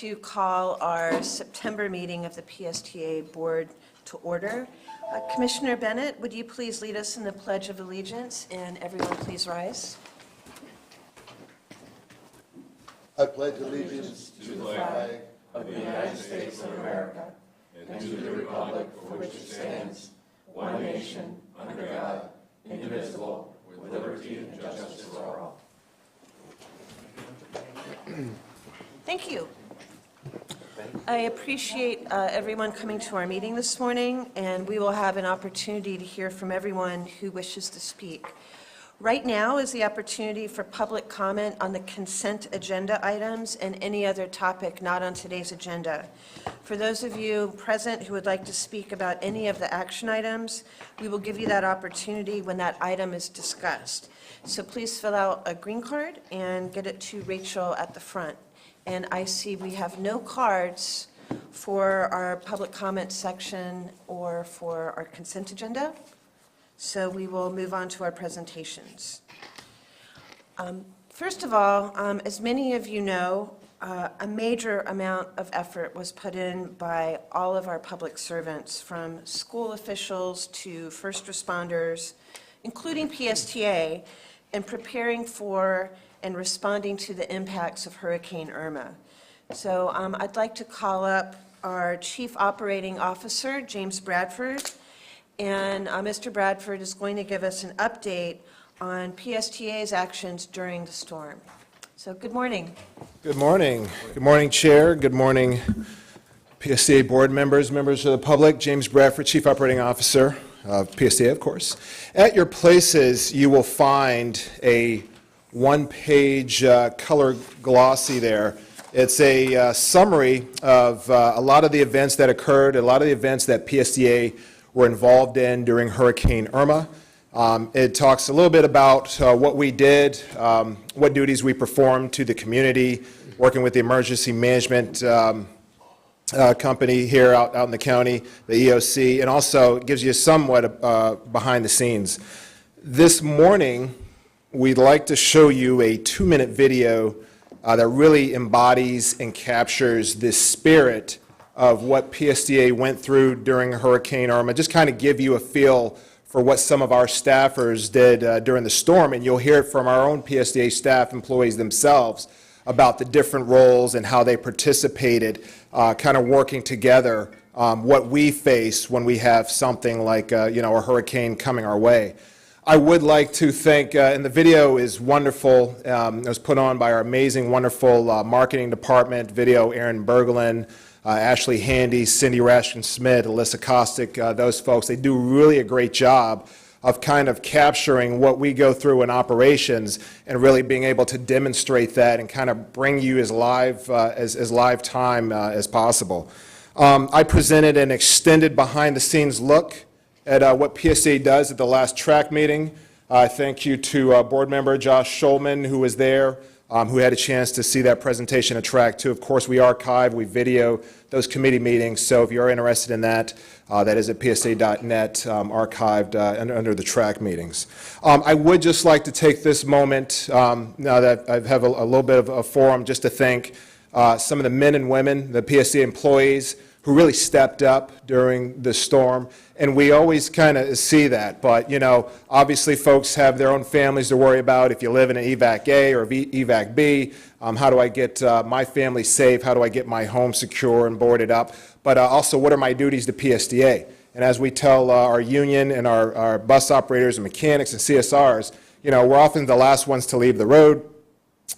to call our September meeting of the PSTA Board to order. Commissioner Bennett, would you please lead us in the Pledge of Allegiance, and everyone please rise. I pledge allegiance to the flag of the United States of America and to the republic for which it stands, one nation, under God, indivisible, with liberty and justice for all. Thank you. I appreciate everyone coming to our meeting this morning, and we will have an opportunity to hear from everyone who wishes to speak. Right now is the opportunity for public comment on the consent agenda items and any other topic not on today's agenda. For those of you present who would like to speak about any of the action items, we will give you that opportunity when that item is discussed. So please fill out a green card and get it to Rachel at the front. And I see we have no cards for our public comment section or for our consent agenda. So we will move on to our presentations. First of all, as many of you know, a major amount of effort was put in by all of our public servants, from school officials to first responders, including PSTA, in preparing for and responding to the impacts of Hurricane Irma. So I'd like to call up our Chief Operating Officer, James Bradford, and Mr. Bradford is going to give us an update on PSTA's actions during the storm. So good morning. Good morning. Good morning, Chair. Good morning, PSTA board members, members of the public. James Bradford, Chief Operating Officer of PSTA, of course. At your places, you will find a one-page color glossy there. It's a summary of a lot of the events that occurred, a lot of the events that PSTA were involved in during Hurricane Irma. It talks a little bit about what we did, what duties we performed to the community, working with the emergency management company here out in the county, the EOC, and also gives you somewhat behind the scenes. This morning, we'd like to show you a 2-minute video that really embodies and captures the spirit of what PSTA went through during Hurricane Irma. Just kind of give you a feel for what some of our staffers did during the storm, and you'll hear from our own PSTA staff employees themselves about the different roles and how they participated, kind of working together, what we face when we have something like a hurricane coming our way. I would like to thank, and the video is wonderful. It was put on by our amazing, wonderful marketing department, video, Aaron Berglund, Ashley Handy, Cindy Rashkin-Smith, Alyssa Kostick, those folks. They do really a great job of kind of capturing what we go through in operations and really being able to demonstrate that and kind of bring you as live time as possible. I presented an extended behind-the-scenes look at what PSTA does at the last track meeting. Thank you to board member Josh Schulman, who was there, who had a chance to see that presentation at track 2. Of course, we archive, we video those committee meetings, so if you're interested in that, that is at psta.net, archived under the track meetings. I would just like to take this moment, now that I have a little bit of a forum, just to thank some of the men and women, the PSTA employees, who really stepped up during the storm. And we always kind of see that. But, obviously folks have their own families to worry about. If you live in an EVAC A or EVAC B, how do I get my family safe? How do I get my home secure and boarded up? But also, what are my duties to PSTA? And as we tell our union and our bus operators and mechanics and CSRs, we're often the last ones to leave the road,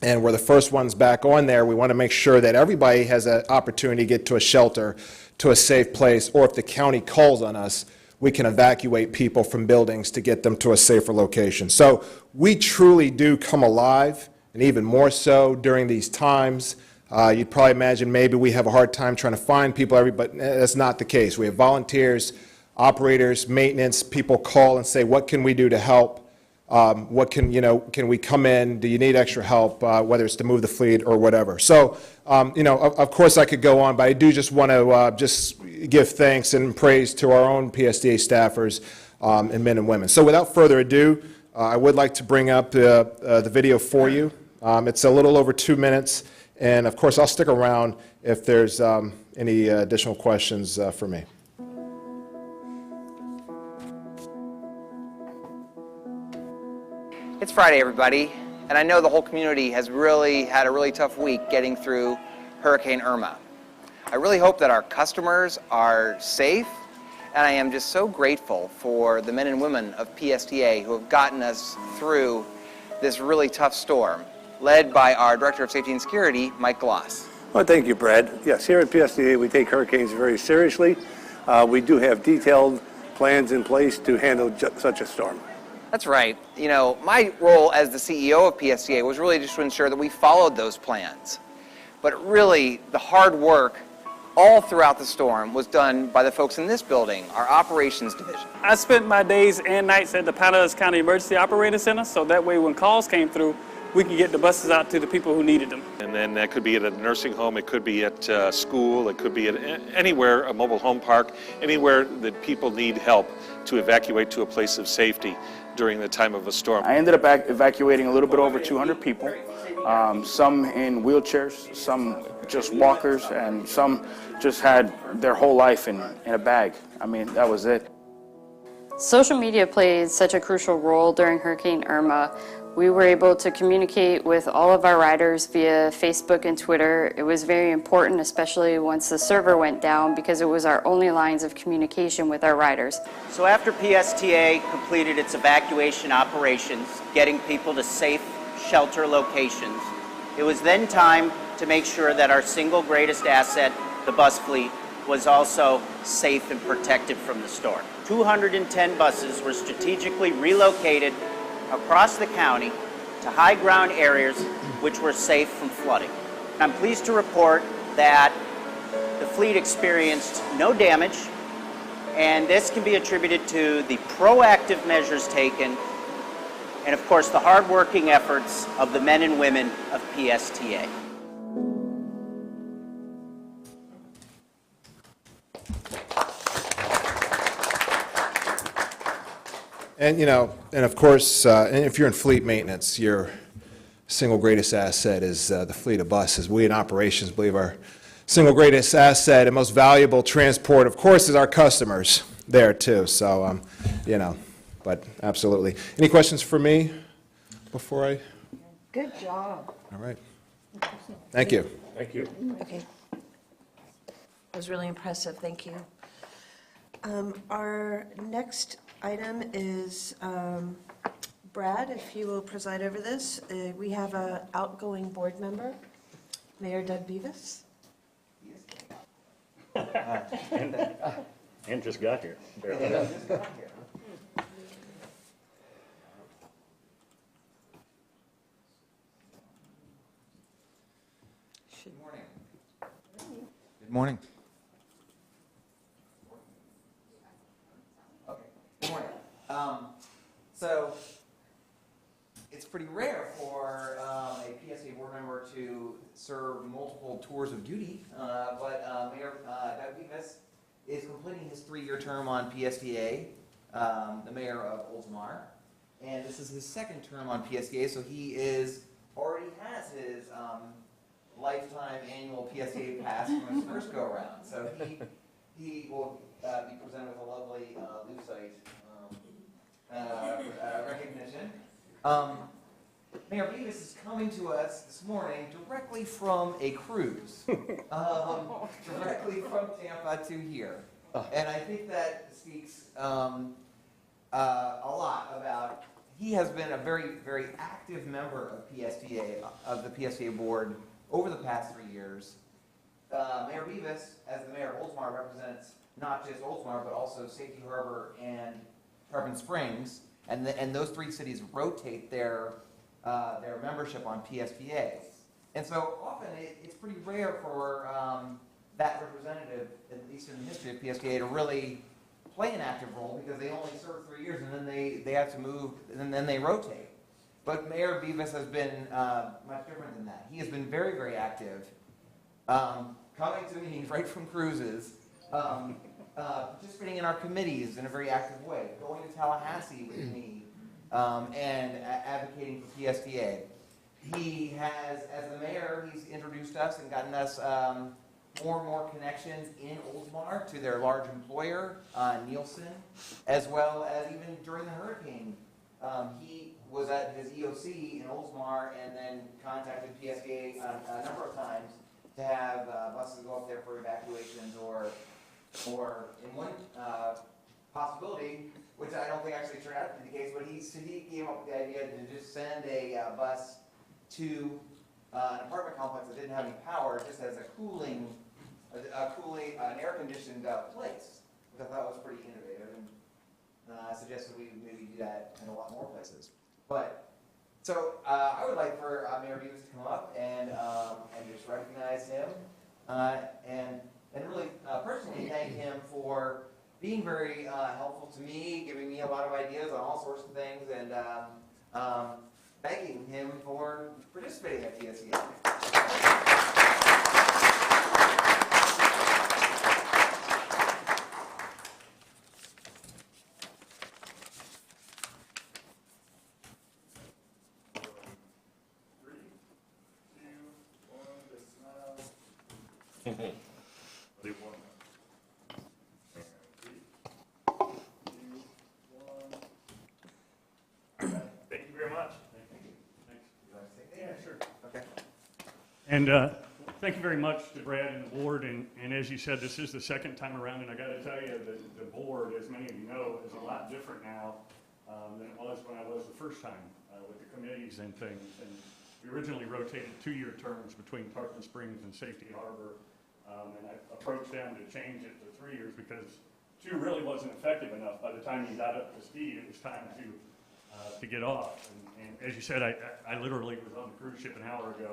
and we're the first ones back on there. We want to make sure that everybody has an opportunity to get to a shelter, to a safe place, or if the county calls on us, we can evacuate people from buildings to get them to a safer location. So we truly do come alive, and even more so during these times. You'd probably imagine maybe we have a hard time trying to find people, but that's not the case. We have volunteers, operators, maintenance, people call and say, what can we do to help? What can we come in? Do you need extra help, whether it's to move the fleet or whatever? So, of course I could go on, but I do just want to just give thanks and praise to our own PSTA staffers and men and women. So without further ado, I would like to bring up the video for you. It's a little over 2 minutes, And of course, I'll stick around if there's any additional questions for me. It's Friday, everybody, and I know the whole community has really had a really tough week getting through Hurricane Irma. I really hope that our customers are safe, and I am just so grateful for the men and women of PSTA who have gotten us through this really tough storm, led by our Director of Safety and Security, Mike Gloss. Well, thank you, Brad. Yes, here at PSTA, we take hurricanes very seriously. We do have detailed plans in place to handle such a storm. That's right. You know, my role as the CEO of PSTA was really just to ensure that we followed those plans. But really, the hard work all throughout the storm was done by the folks in this building, our operations division. I spent my days and nights at the Pinellas County Emergency Operating Center, so that way when calls came through, we could get the buses out to the people who needed them. And then that could be at a nursing home, it could be at school, it could be at anywhere, a mobile home park, anywhere that people need help to evacuate to a place of safety during the time of a storm. I ended up evacuating a little bit over 200 people, some in wheelchairs, some just walkers, and some just had their whole life in a bag. I mean, that was it. Social media played such a crucial role during Hurricane Irma. We were able to communicate with all of our riders via Facebook and Twitter. It was very important, especially once the server went down, because it was our only lines of communication with our riders. So after PSTA completed its evacuation operations, getting people to safe shelter locations, it was then time to make sure that our single greatest asset, the bus fleet, was also safe and protected from the storm. 210 buses were strategically relocated across the county to high ground areas which were safe from flooding. I'm pleased to report that the fleet experienced no damage, and this can be attributed to the proactive measures taken and, of course, the hard-working efforts of the men and women of PSTA. And, you know, and of course, and if you're in fleet maintenance, your single greatest asset is the fleet of buses. We in operations believe our single greatest asset and most valuable transport, of course, is our customers there too. So, you know, but absolutely. Any questions for me before I? Good job. All right. Thank you. Thank you. Okay. That was really impressive. Thank you. Our next item is Brad, if you will preside over this. We have an outgoing board member, Mayor Doug Beavis. And just got here. Good morning. Good morning. Okay, good morning. So it's pretty rare for a PSA board member to serve multiple tours of duty, but Mayor Doug Beavis is completing his 3-year term on PSTA, the mayor of Oldsmar, and this is his second term on PSTA, so he already has his lifetime annual PSTA pass from his first go-around. So he will be presented with a lovely lucite recognition. Mayor Beavis is coming to us this morning directly from a cruise, directly from Tampa to here. And I think that speaks a lot about, he has been a very, very active member of PSTA, of the PSTA board over the past 3 years. Mayor Beavis, as the mayor of Oldsmar, represents not just Oldsmar, but also Safety Harbor and Tarpon Springs, and those 3 cities rotate their membership on PSTA. And so often it's pretty rare for that representative, at least in the history of PSTA, to really play an active role, because they only serve 3 years and then they have to move and then they rotate. But Mayor Beavis has been much different than that. He has been very, very active, coming to meetings right from cruises, participating in our committees in a very active way, going to Tallahassee with me, and advocating for PSTA. he has, as the mayor, he's introduced us and gotten us more and more connections in Oldsmar to their large employer, Nielsen, as well as even during the hurricane. He was at his EOC in Oldsmar and then contacted PSTA a number of times to have buses go up there for evacuations or in one possibility, which I don't think actually turned out to be the case, but he came up with the idea to just send a bus to an apartment complex that didn't have any power, just as an air-conditioned place, which I thought was pretty innovative, and I suggested we maybe do that in a lot more places. But so I would like for Mayor Beavis to come up and just recognize him and really personally thank him for being very helpful to me, giving me a lot of ideas on all sorts of things, and thanking him for participating at PSTA. Thank you very much. Thanks. Yeah, sure. Okay. And thank you very much to Brad and the board. And as you said, this is the second time around. And I got to tell you, the board, as many of you know, is a lot different now than it was when I was the first time with the committees and things. And we originally rotated 2-year terms between Tarpon Springs and Safety Harbor. And I approached them to change it to 3 years because 2 really wasn't effective enough. By the time you got up to speed, it was time to get off. And as you said, I literally was on the cruise ship an hour ago.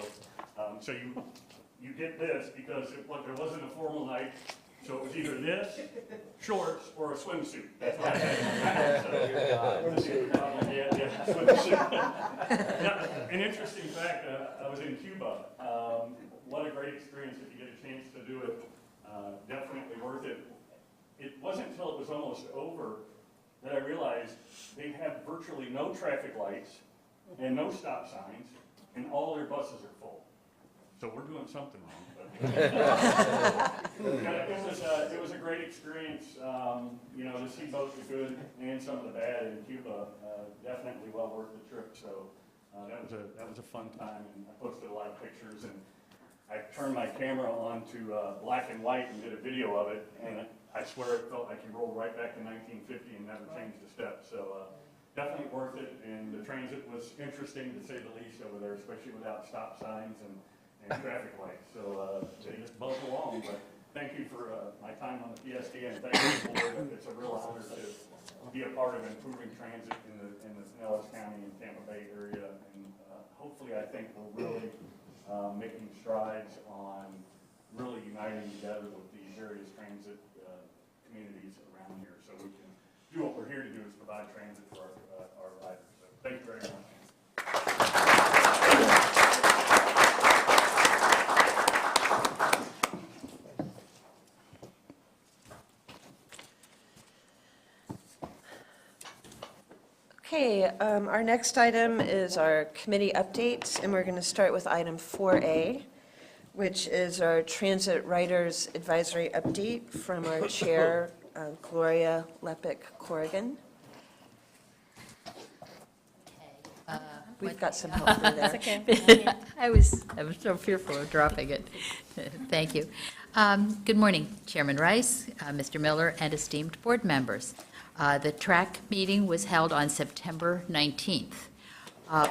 So you get this because there wasn't a formal night, so it was either this, shorts, or a swimsuit. That's what I had. Swimsuit. Now, an interesting fact, I was in Cuba. What a great experience if you get a chance to do it. Definitely worth it. It wasn't until it was almost over that I realized they have virtually no traffic lights and no stop signs, and all their buses are full. So we're doing something wrong. It was a great experience, to see both the good and some of the bad in Cuba. Definitely well worth the trip. So that was a fun time, and I posted a lot of pictures, and I turned my camera on to black and white and did a video of it, and I swear it felt like you rolled right back to 1950 and never changed a step. So definitely worth it, and the transit was interesting to say the least over there, especially without stop signs and traffic lights. So they just buzz along. But thank you for my time on the PSTA, and thank you for the board. It's a real honor to be a part of improving transit in the Pinellas County and Tampa Bay area, and hopefully I think we're really making strides on really uniting together with these various transit communities around here, so we can do what we're here to do, is provide transit for our riders. So thank you very much. Okay, our next item is our committee updates, and we're going to start with item 4A, which is our Transit Riders Advisory Update from our chair, Gloria Lepic-Corrigan. We've got some help for there. Okay. I was so fearful of dropping it. Thank you. Good morning, Chairman Rice, Mr. Miller, and esteemed board members. The TRAC meeting was held on September 19th.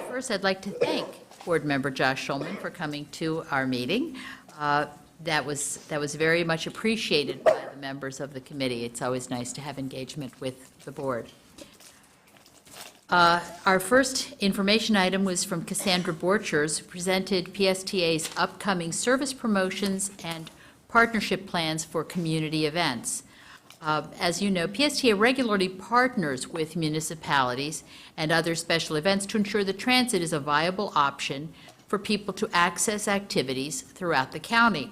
First, I'd like to thank Board Member Josh Schulman for coming to our meeting. That was very much appreciated by the members of the committee. It's always nice to have engagement with the board. Our first information item was from Cassandra Borchers, who presented PSTA's upcoming service promotions and partnership plans for community events. As you know, PSTA regularly partners with municipalities and other special events to ensure that transit is a viable option for people to access activities throughout the county.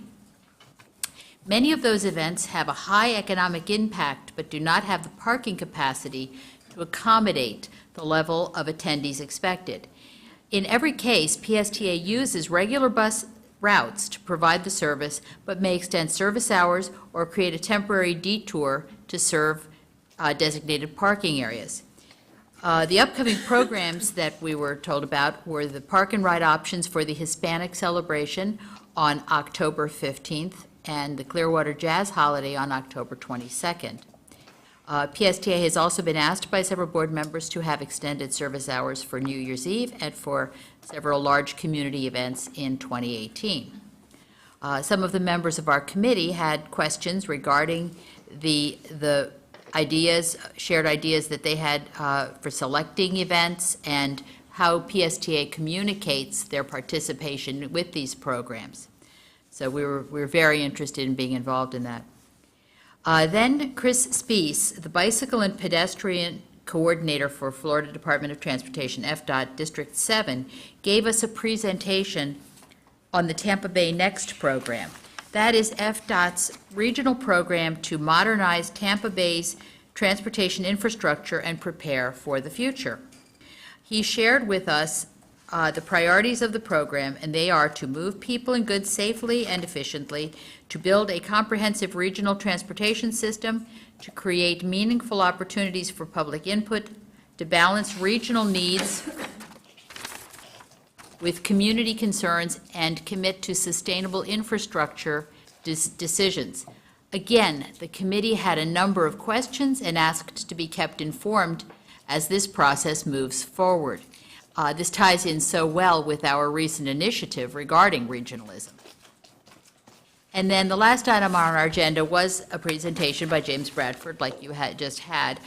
Many of those events have a high economic impact but do not have the parking capacity to accommodate the level of attendees expected. In every case, PSTA uses regular bus routes to provide the service, but may extend service hours or create a temporary detour to serve designated parking areas. The upcoming programs that we were told about were the park and ride options for the Hispanic celebration on October 15th and the Clearwater Jazz Holiday on October 22nd. PSTA has also been asked by several board members to have extended service hours for New Year's Eve and for several large community events in 2018. Some of the members of our committee had questions regarding the shared ideas that they had for selecting events and how PSTA communicates their participation with these programs. So we were very interested in being involved in that. Then Chris Spees, the Bicycle and Pedestrian Coordinator for Florida Department of Transportation, FDOT District 7, gave us a presentation on the Tampa Bay Next program. That is FDOT's regional program to modernize Tampa Bay's transportation infrastructure and prepare for the future. He shared with us the priorities of the program, and they are to move people and goods safely and efficiently, to build a comprehensive regional transportation system, to create meaningful opportunities for public input, to balance regional needs with community concerns, and commit to sustainable infrastructure decisions. Again, the committee had a number of questions and asked to be kept informed as this process moves forward. This ties in so well with our recent initiative regarding regionalism. And then the last item on our agenda was a presentation by James Bradford, like you had just had,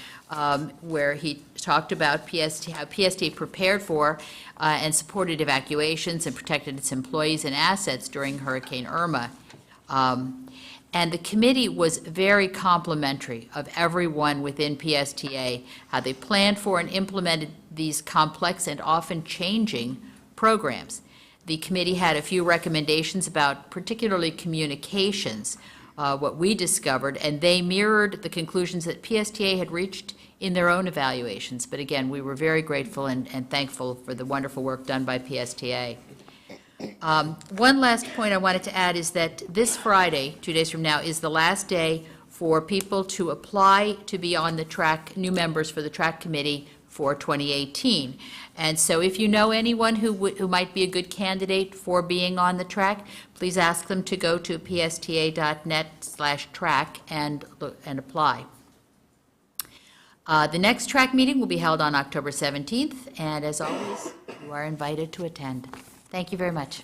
where he talked about how PSTA prepared for and supported evacuations and protected its employees and assets during Hurricane Irma. And the committee was very complimentary of everyone within PSTA, how they planned for and implemented these complex and often changing programs. The committee had a few recommendations about particularly communications, what we discovered, and they mirrored the conclusions that PSTA had reached in their own evaluations. But again, we were very grateful and thankful for the wonderful work done by PSTA. One last point I wanted to add is that this Friday, 2 days from now, is the last day for people to apply to be on the track, new members for the track committee for 2018. And so if you know anyone who might be a good candidate for being on the track, please ask them to go to psta.net/track and apply. The next track meeting will be held on October 17th, and as always, you are invited to attend. Thank you very much.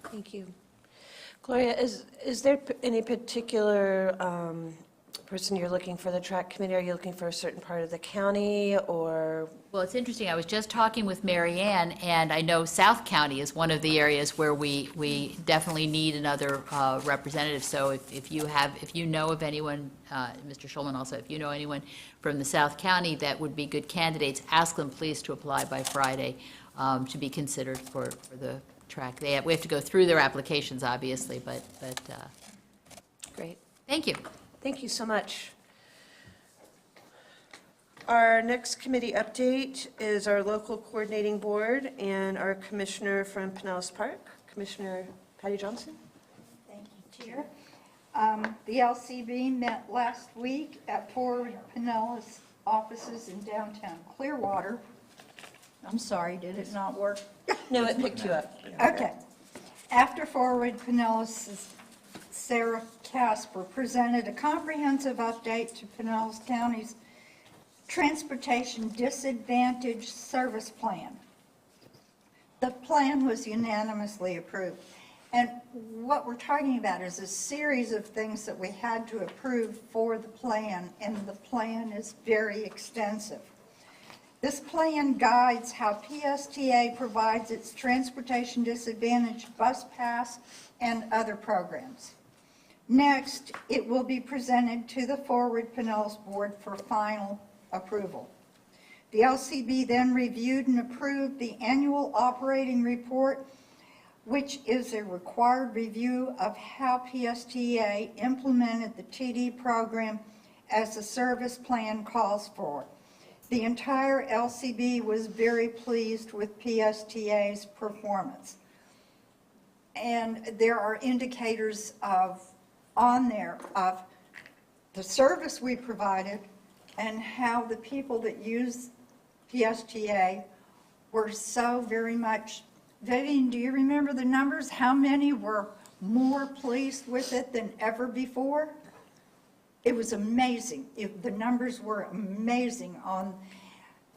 Thank you. Gloria, is there any particular person you're looking for the track committee? Are you looking for a certain part of the county, or? Well, it's interesting. I was just talking with Mary Ann, and I know South County is one of the areas where we definitely need another representative. So if you know of anyone, Mr. Schulman also, if you know anyone from the South County that would be good candidates, ask them please to apply by Friday to be considered for the track. We have to go through their applications, obviously, but Great. Thank you. Thank you so much. Our next committee update is our local coordinating board and our commissioner from Pinellas Park, Commissioner Patty Johnson. Thank you, Chair. The LCB met last week at Forward Pinellas offices in downtown Clearwater. I'm sorry, did it not work? No, it picked you up. Okay. After Forward Pinellas' Sarah Casper presented a comprehensive update to Pinellas County's Transportation Disadvantage Service Plan. The plan was unanimously approved. And what we're talking about is a series of things that we had to approve for the plan, and the plan is very extensive. This plan guides how PSTA provides its Transportation Disadvantage Bus Pass and other programs. Next, it will be presented to the Forward Pinellas Board for final approval. The LCB then reviewed and approved the annual operating report, which is a required review of how PSTA implemented the TD program as the service plan calls for. The entire LCB was very pleased with PSTA's performance. And there are indicators on there of the service we provided and how the people that use PSTA were so very much. Vivian, do you remember the numbers? How many were more pleased with it than ever before? It was amazing. The numbers were amazing on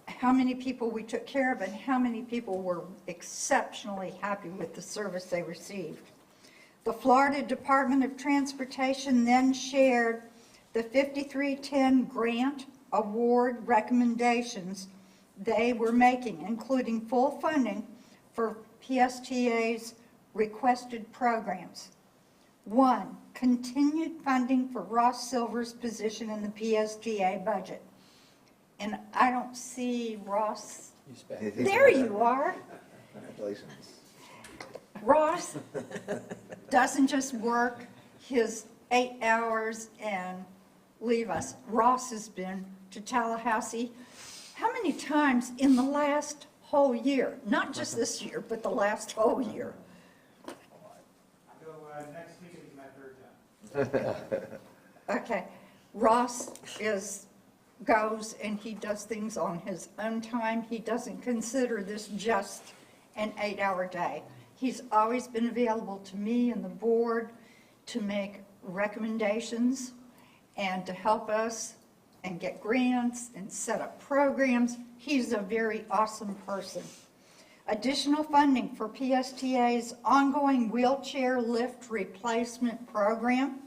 how many people we took care of and how many people were exceptionally happy with the service they received. The Florida Department of Transportation then shared the 5310 grant award recommendations they were making, including full funding for PSTA's requested programs. 1, continued funding for Ross Silver's position in the PSTA budget. And I don't see Ross. There you are. Congratulations. Ross doesn't just work his 8 hours and leave us. Ross has been to Tallahassee how many times in the last whole year? Not just this year, but the last whole year. Next week is my third time. Okay. Ross goes and he does things on his own time. He doesn't consider this just an 8-hour day. He's always been available to me and the board to make recommendations and to help us and get grants and set up programs. He's a very awesome person. Additional funding for PSTA's ongoing wheelchair lift replacement program.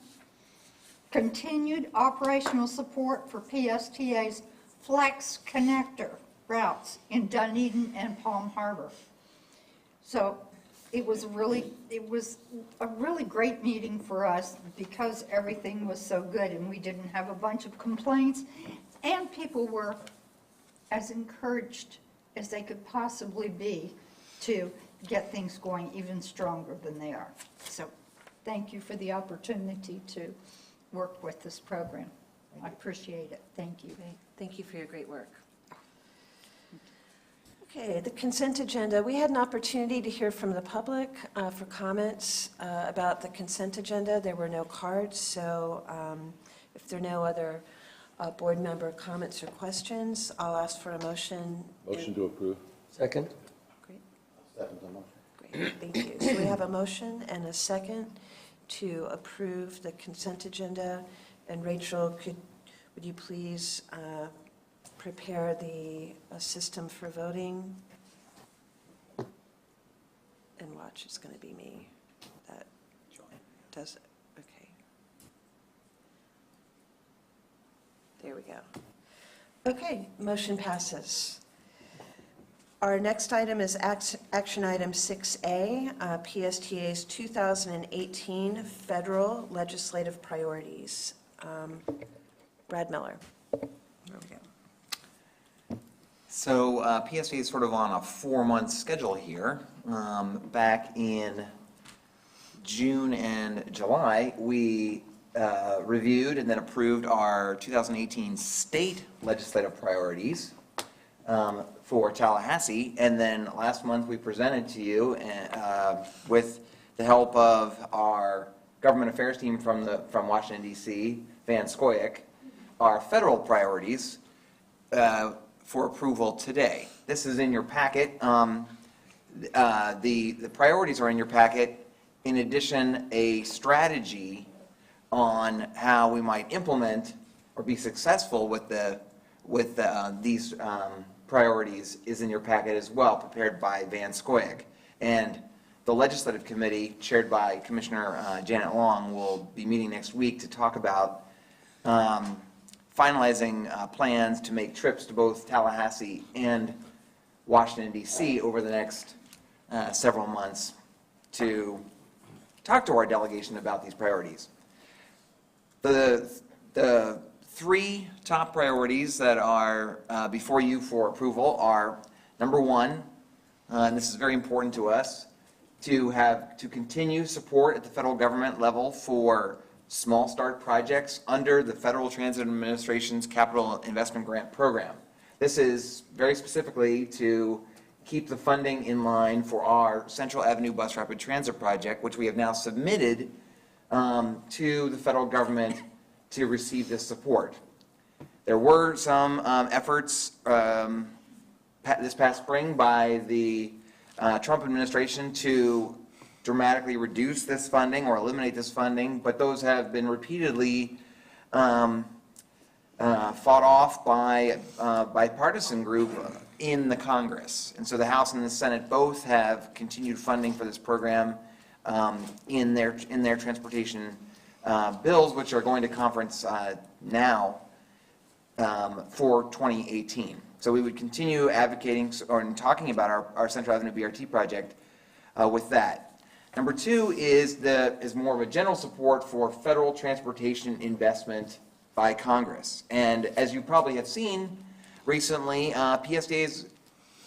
Continued operational support for PSTA's Flex Connector routes in Dunedin and Palm Harbor. So it was a really great meeting for us because everything was so good and we didn't have a bunch of complaints and people were as encouraged as they could possibly be to get things going even stronger than they are. So thank you for the opportunity to work with this program. I appreciate it. Thank you. Thank you for your great work. Okay, the consent agenda. We had an opportunity to hear from the public for comments about the consent agenda. There were no cards, so if there are no other board member comments or questions, I'll ask for a motion. Motion to approve. Second. Great. Second the motion. Great, thank you. So we have a motion and a second to approve the consent agenda. And Rachel, would you please prepare the system for voting? And watch, it's going to be me that does it. Okay. There we go. Okay, motion passes. Our next item is action item 6A, PSTA's 2018 federal legislative priorities. Brad Miller. There we go. So PSTA is sort of on a 4-month schedule here. Back in June and July, we reviewed and then approved our 2018 state legislative priorities for Tallahassee, and then last month we presented to you with the help of our government affairs team from Washington D.C., Van Scoyoc, our federal priorities for approval today. This is in your packet. The priorities are in your packet. In addition, a strategy on how we might implement or be successful with these priorities is in your packet as well, prepared by Van Scoyoc. And the Legislative Committee, chaired by Commissioner Janet Long, will be meeting next week to talk about finalizing plans to make trips to both Tallahassee and Washington, D.C. over the next several months to talk to our delegation about these priorities. The 3 top priorities that are before you for approval are, number 1, and this is very important to us, to continue support at the federal government level for small start projects under the Federal Transit Administration's Capital Investment Grant Program. This is very specifically to keep the funding in line for our Central Avenue Bus Rapid Transit project, which we have now submitted to the federal government to receive this support. There were some efforts this past spring by the Trump administration to dramatically reduce this funding or eliminate this funding, but those have been repeatedly fought off by bipartisan group in the Congress. And so the House and the Senate both have continued funding for this program in their transportation bills, which are going to conference now for 2018. So we would continue advocating or talking about our Central Avenue BRT project with that. Number two is more of a general support for federal transportation investment by Congress. And as you probably have seen recently, PSTA is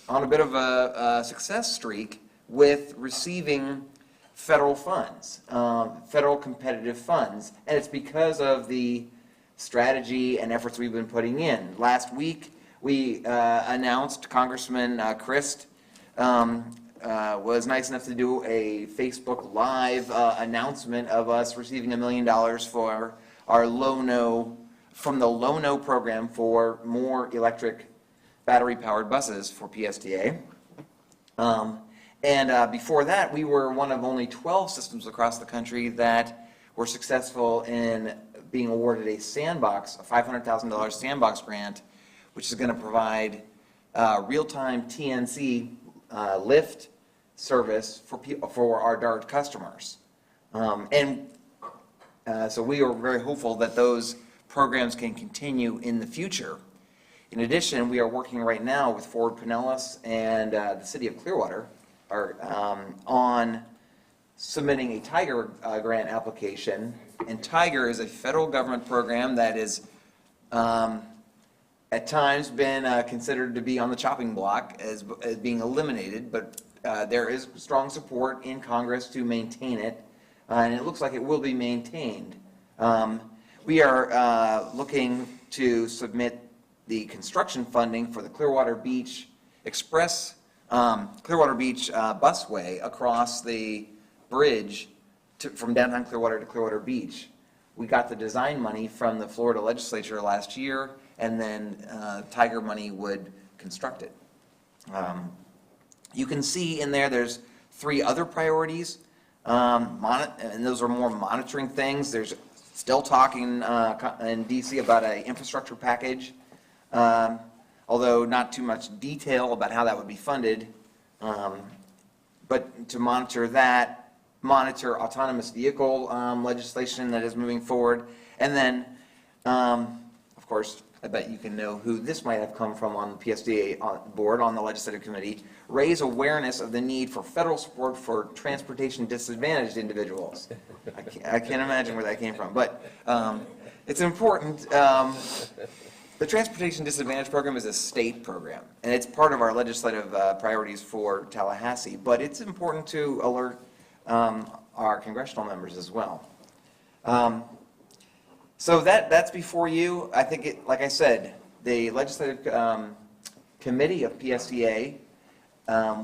on a bit of a success streak with receiving federal funds, federal competitive funds. And it's because of the strategy and efforts we've been putting in. Last week, we announced, Congressman Christ was nice enough to do a Facebook Live announcement of us receiving $1 million for our from the Low-No program for more electric battery-powered buses for PSTA. Before that, we were one of only 12 systems across the country that were successful in being awarded a sandbox, a $500,000 sandbox grant, which is going to provide real-time TNC lift service for our DART customers. So we are very hopeful that those programs can continue in the future. In addition, we are working right now with Ford Pinellas and the City of Clearwater on submitting a Tiger grant application. And Tiger is a federal government program that is at times been considered to be on the chopping block as being eliminated, but there is strong support in Congress to maintain it, and it looks like it will be maintained. We are looking to submit the construction funding for the Clearwater Beach Express, Clearwater Beach busway across the bridge from downtown Clearwater to Clearwater Beach. We got the design money from the Florida legislature last year, and then Tiger money would construct it. You can see in there's 3 other priorities, and those are more monitoring things. There's still talking in DC about an infrastructure package, although not too much detail about how that would be funded. But to monitor that, monitor autonomous vehicle legislation that is moving forward, and then, of course, I bet you can know who this might have come from on the PSTA board, on the legislative committee, raise awareness of the need for federal support for transportation disadvantaged individuals. I can't imagine where that came from, but it's important. The Transportation Disadvantage Program is a state program, and it's part of our legislative priorities for Tallahassee, but it's important to alert our congressional members as well. So that's before you. I think, like I said, the legislative committee of PSTA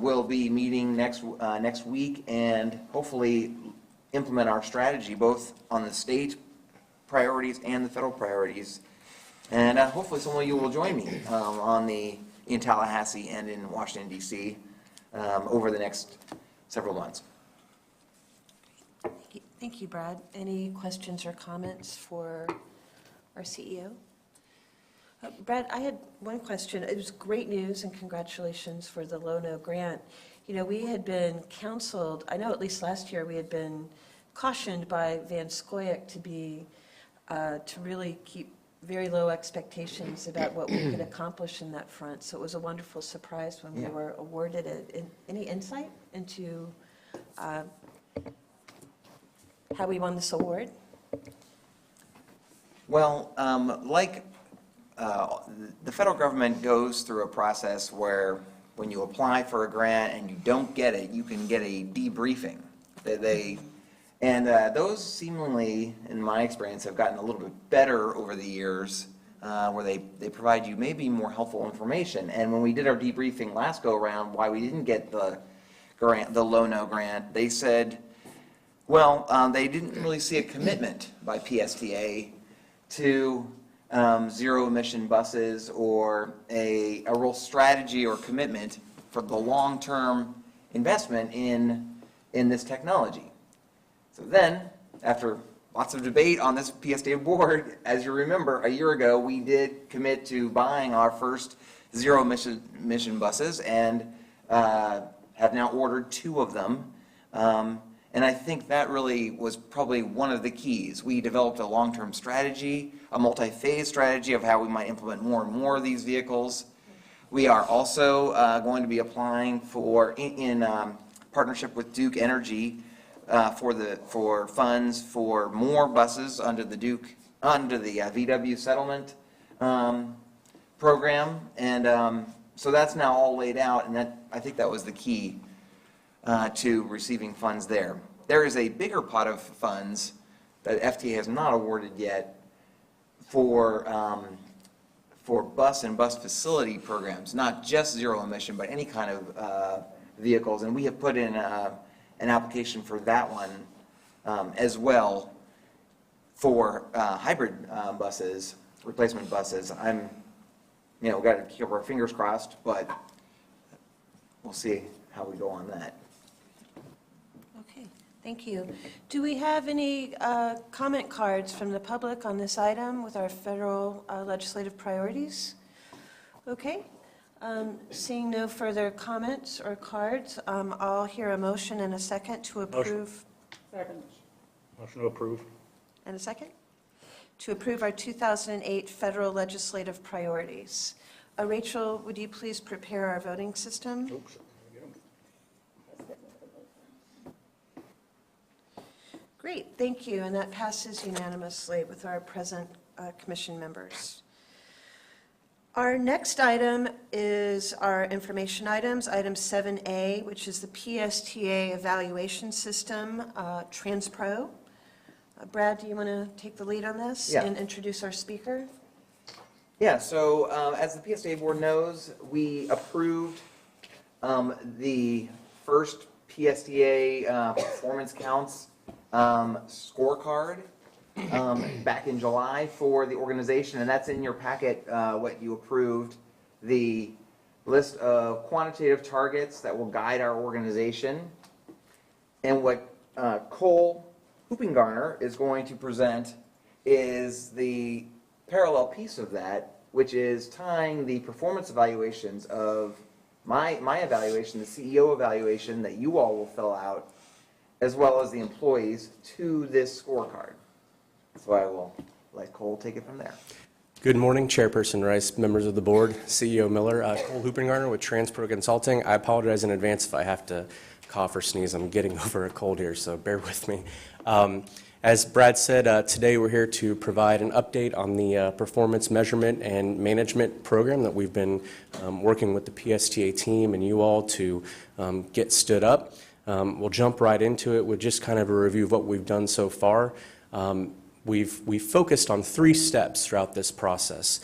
will be meeting next week and hopefully implement our strategy both on the state priorities and the federal priorities. And hopefully some of you will join me in Tallahassee and in Washington, D.C. Over the next several months. Thank you, Brad. Any questions or comments for our CEO? Brad, I had one question. It was great news and congratulations for the Low-No grant. You know, we had been counseled, I know at least last year, we had been cautioned by Van Scoyoc to really keep very low expectations about what we could accomplish in that front. So it was a wonderful surprise when we were awarded it. Any insight into how we won this award? Well, the federal government goes through a process where when you apply for a grant and you don't get it, you can get a debriefing. Those seemingly, in my experience, have gotten a little bit better over the years where they provide you maybe more helpful information. And when we did our debriefing last go around, why we didn't get the grant, the Low-No grant, they said, well, they didn't really see a commitment by PSTA to zero emission buses or a real strategy or commitment for the long-term investment in this technology. So then, after lots of debate on this PSTA board, as you remember, a year ago, we did commit to buying our first zero emission buses and have now ordered 2 of them. And I think that really was probably one of the keys. We developed a long-term strategy, a multi-phase strategy of how we might implement more and more of these vehicles. We are also going to be applying for, in partnership with Duke Energy, for funds for more buses under the VW settlement program, and so that's now all laid out, and I think that was the key to receiving funds there. There is a bigger pot of funds that FTA has not awarded yet for bus and bus facility programs, not just zero emission, but any kind of vehicles, and we have put in an application for that one as well for hybrid buses, replacement buses. We've got to keep our fingers crossed, but we'll see how we go on that. Okay, thank you. Do we have any comment cards from the public on this item with our federal legislative priorities? Okay. Seeing no further comments or cards, I'll hear a motion and a second to approve. Second. Motion to approve. And a second? To approve our 2008 federal legislative priorities. Rachel, would you please prepare our voting system? Oops. Great, thank you, and that passes unanimously with our present commission members. Our next item is our information items, item 7A, which is the PSTA evaluation system, TransPro. Brad, do you want to take the lead on this and introduce our speaker? Yeah, so as the PSTA board knows, we approved the first PSTA performance counts scorecard back in July for the organization, and that's in your packet, what you approved, the list of quantitative targets that will guide our organization. And what Cole Hoopingarner is going to present is the parallel piece of that, which is tying the performance evaluations of my evaluation, the CEO evaluation that you all will fill out, as well as the employees, to this scorecard. So I will let Cole take it from there. Good morning, Chairperson Rice, members of the board, CEO Miller. Cole Hoopingarner with TransPro Consulting. I apologize in advance if I have to cough or sneeze. I'm getting over a cold here, so bear with me. As Brad said, today we're here to provide an update on the performance measurement and management program that we've been working with the PSTA team and you all to get stood up. We'll jump right into it with just kind of a review of what we've done so far. We've focused on 3 steps throughout this process.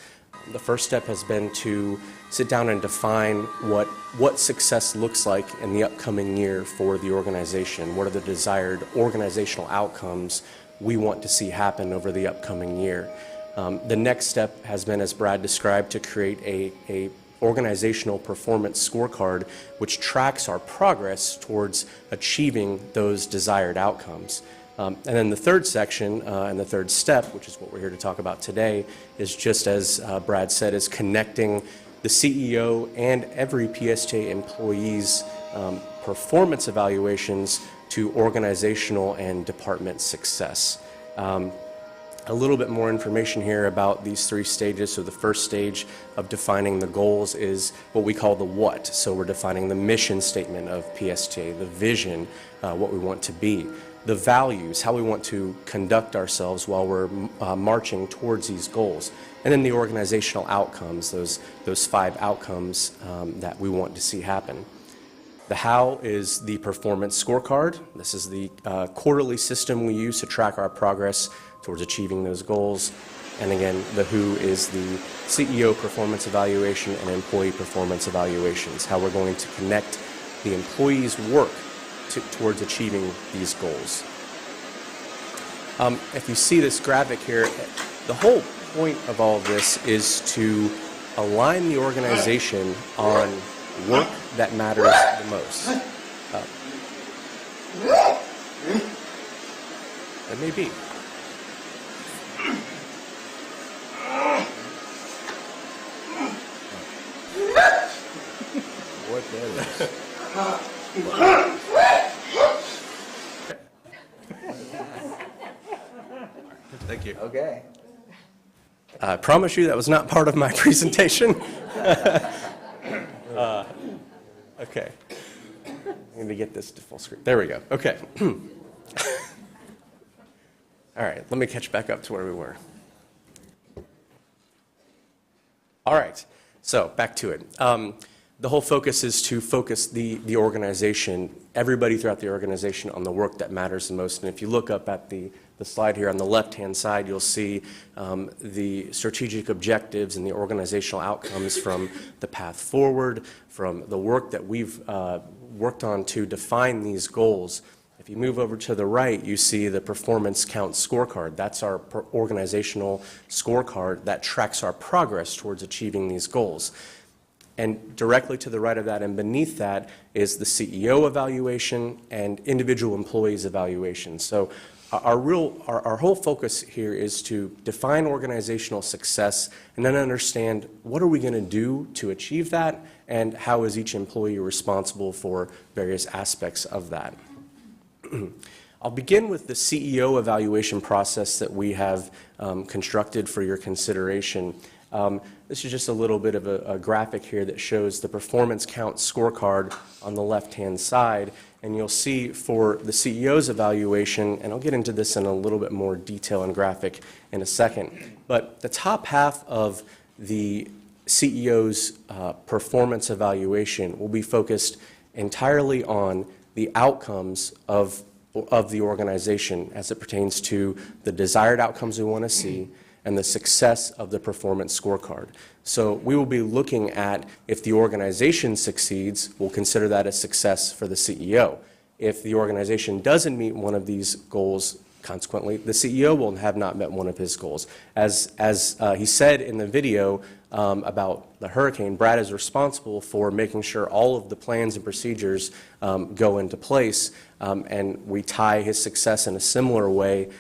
The first step has been to sit down and define what success looks like in the upcoming year for the organization. What are the desired organizational outcomes we want to see happen over the upcoming year? The next step has been, as Brad described, to create a organizational performance scorecard which tracks our progress towards achieving those desired outcomes. And then the third section and the third step, which is what we're here to talk about today, is just as Brad said, is connecting the CEO and every PSTA employee's performance evaluations to organizational and department success. A little bit more information here about these 3 stages. So the first stage of defining the goals is what we call the what. So we're defining the mission statement of PSTA, the vision, what we want to be. The values, how we want to conduct ourselves while we're marching towards these goals. And then the organizational outcomes, those 5 outcomes that we want to see happen. The how is the performance scorecard. This is the quarterly system we use to track our progress towards achieving those goals. And again, the who is the CEO performance evaluation and employee performance evaluations, how we're going to connect the employee's work towards achieving these goals. If you see this graphic here, the whole point of all of this is to align the organization on work that matters the most. It may be. What that is. Thank you. Okay. I promise you that was not part of my presentation. Okay. I'm going to get this to full screen. There we go. Okay. All right, let me catch back up to where we were. All right, so back to it. The whole focus is to focus the organization, everybody throughout the organization, on the work that matters the most. And if you look up at the slide here on the left-hand side, you'll see the strategic objectives and the organizational outcomes from the path forward, from the work that we've worked on to define these goals. If you move over to the right, you see the performance count scorecard. That's our organizational scorecard that tracks our progress towards achieving these goals. And directly to the right of that and beneath that is the CEO evaluation and individual employees evaluation. So our whole focus here is to define organizational success and then understand what are we going to do to achieve that and how is each employee responsible for various aspects of that. I'll begin with the CEO evaluation process that we have constructed for your consideration. This is just a little bit of a graphic here that shows the performance count scorecard on the left-hand side. And you'll see for the CEO's evaluation, and I'll get into this in a little bit more detail and graphic in a second, but the top half of the CEO's performance evaluation will be focused entirely on the outcomes of the organization as it pertains to the desired outcomes we want to see and the success of the performance scorecard. So we will be looking at if the organization succeeds, we'll consider that a success for the CEO. If the organization doesn't meet one of these goals, consequently, the CEO will have not met one of his goals. As he said in the video about the hurricane, Brad is responsible for making sure all of the plans and procedures go into place, and we tie his success in a similar way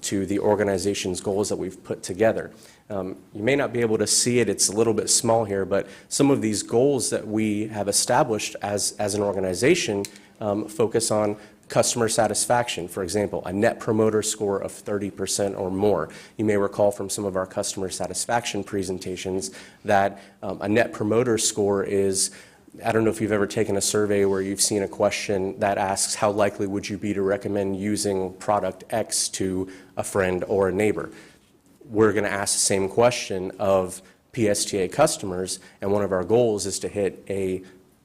to the organization's goals that we've put together. You may not be able to see it, it's a little bit small here, but some of these goals that we have established as an organization focus on customer satisfaction, for example, a net promoter score of 30% or more. You may recall from some of our customer satisfaction presentations that a net promoter score is, I don't know if you've ever taken a survey where you've seen a question that asks how likely would you be to recommend using product X to a friend or a neighbor. We're going to ask the same question of PSTA customers, and one of our goals is to hit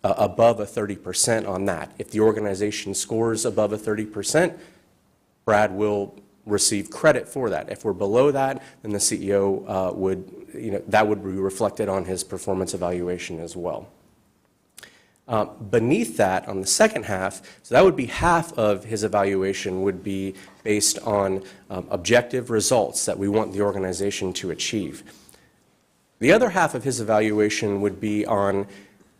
above a 30% on that. If the organization scores above a 30%, Brad will receive credit for that. If we're below that, then the CEO that would be reflected on his performance evaluation as well. Beneath that, on the second half, so that would be half of his evaluation would be based on objective results that we want the organization to achieve. The other half of his evaluation would be on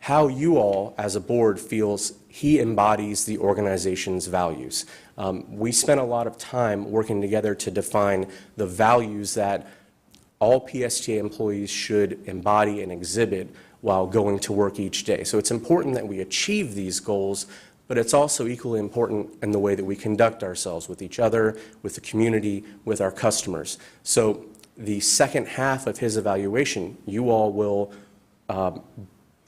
how you all, as a board, feels he embodies the organization's values. We spent a lot of time working together to define the values that all PSTA employees should embody and exhibit while going to work each day. So it's important that we achieve these goals, but it's also equally important in the way that we conduct ourselves with each other, with the community, with our customers. So the second half of his evaluation, you all will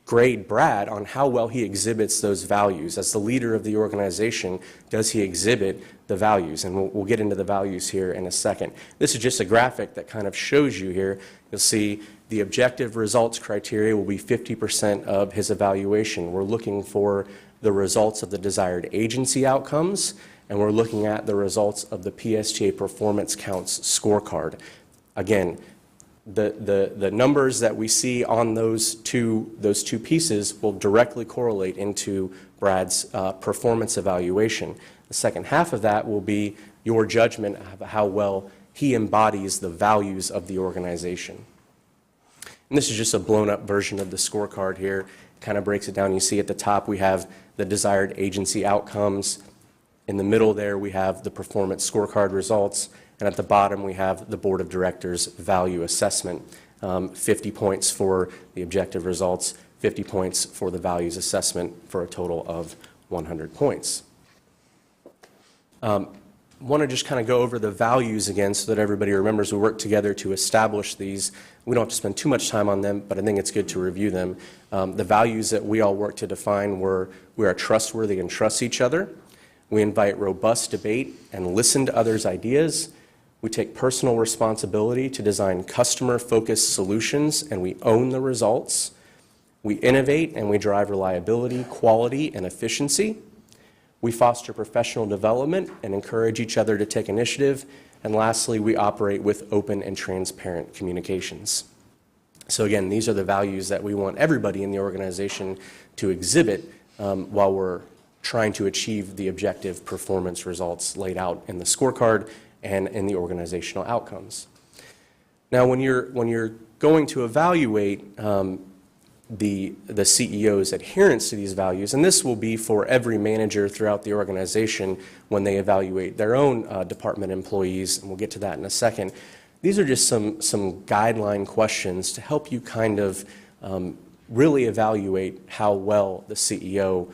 grade Brad on how well he exhibits those values. As the leader of the organization, does he exhibit the values? And we'll get into the values here in a second. This is just a graphic that kind of shows you here. You'll see the objective results criteria will be 50% of his evaluation. We're looking for the results of the desired agency outcomes, and we're looking at the results of the PSTA Performance Counts scorecard. Again, the numbers that we see on those two pieces will directly correlate into Brad's performance evaluation. The second half of that will be your judgment of how well he embodies the values of the organization. And this is just a blown up version of the scorecard here. It kind of breaks it down. You see at the top we have the desired agency outcomes. In the middle there we have the performance scorecard results. And at the bottom we have the Board of Directors value assessment. 50 points for the objective results, 50 points for the values assessment, for a total of 100 points. Want to just kind of go over the values again so that everybody remembers we worked together to establish these. We don't have to spend too much time on them, but I think it's good to review them. The values that we all worked to define were: we are trustworthy and trust each other. We invite robust debate and listen to others' ideas. We take personal responsibility to design customer-focused solutions, and we own the results. We innovate and we drive reliability, quality, and efficiency. We foster professional development and encourage each other to take initiative. And lastly, we operate with open and transparent communications. So again, these are the values that we want everybody in the organization to exhibit while we're trying to achieve the objective performance results laid out in the scorecard and in the organizational outcomes. Now, when you're going to evaluate the CEO's adherence to these values, and this will be for every manager throughout the organization when they evaluate their own department employees, and we'll get to that in a second. These are just some guideline questions to help you kind of really evaluate how well the CEO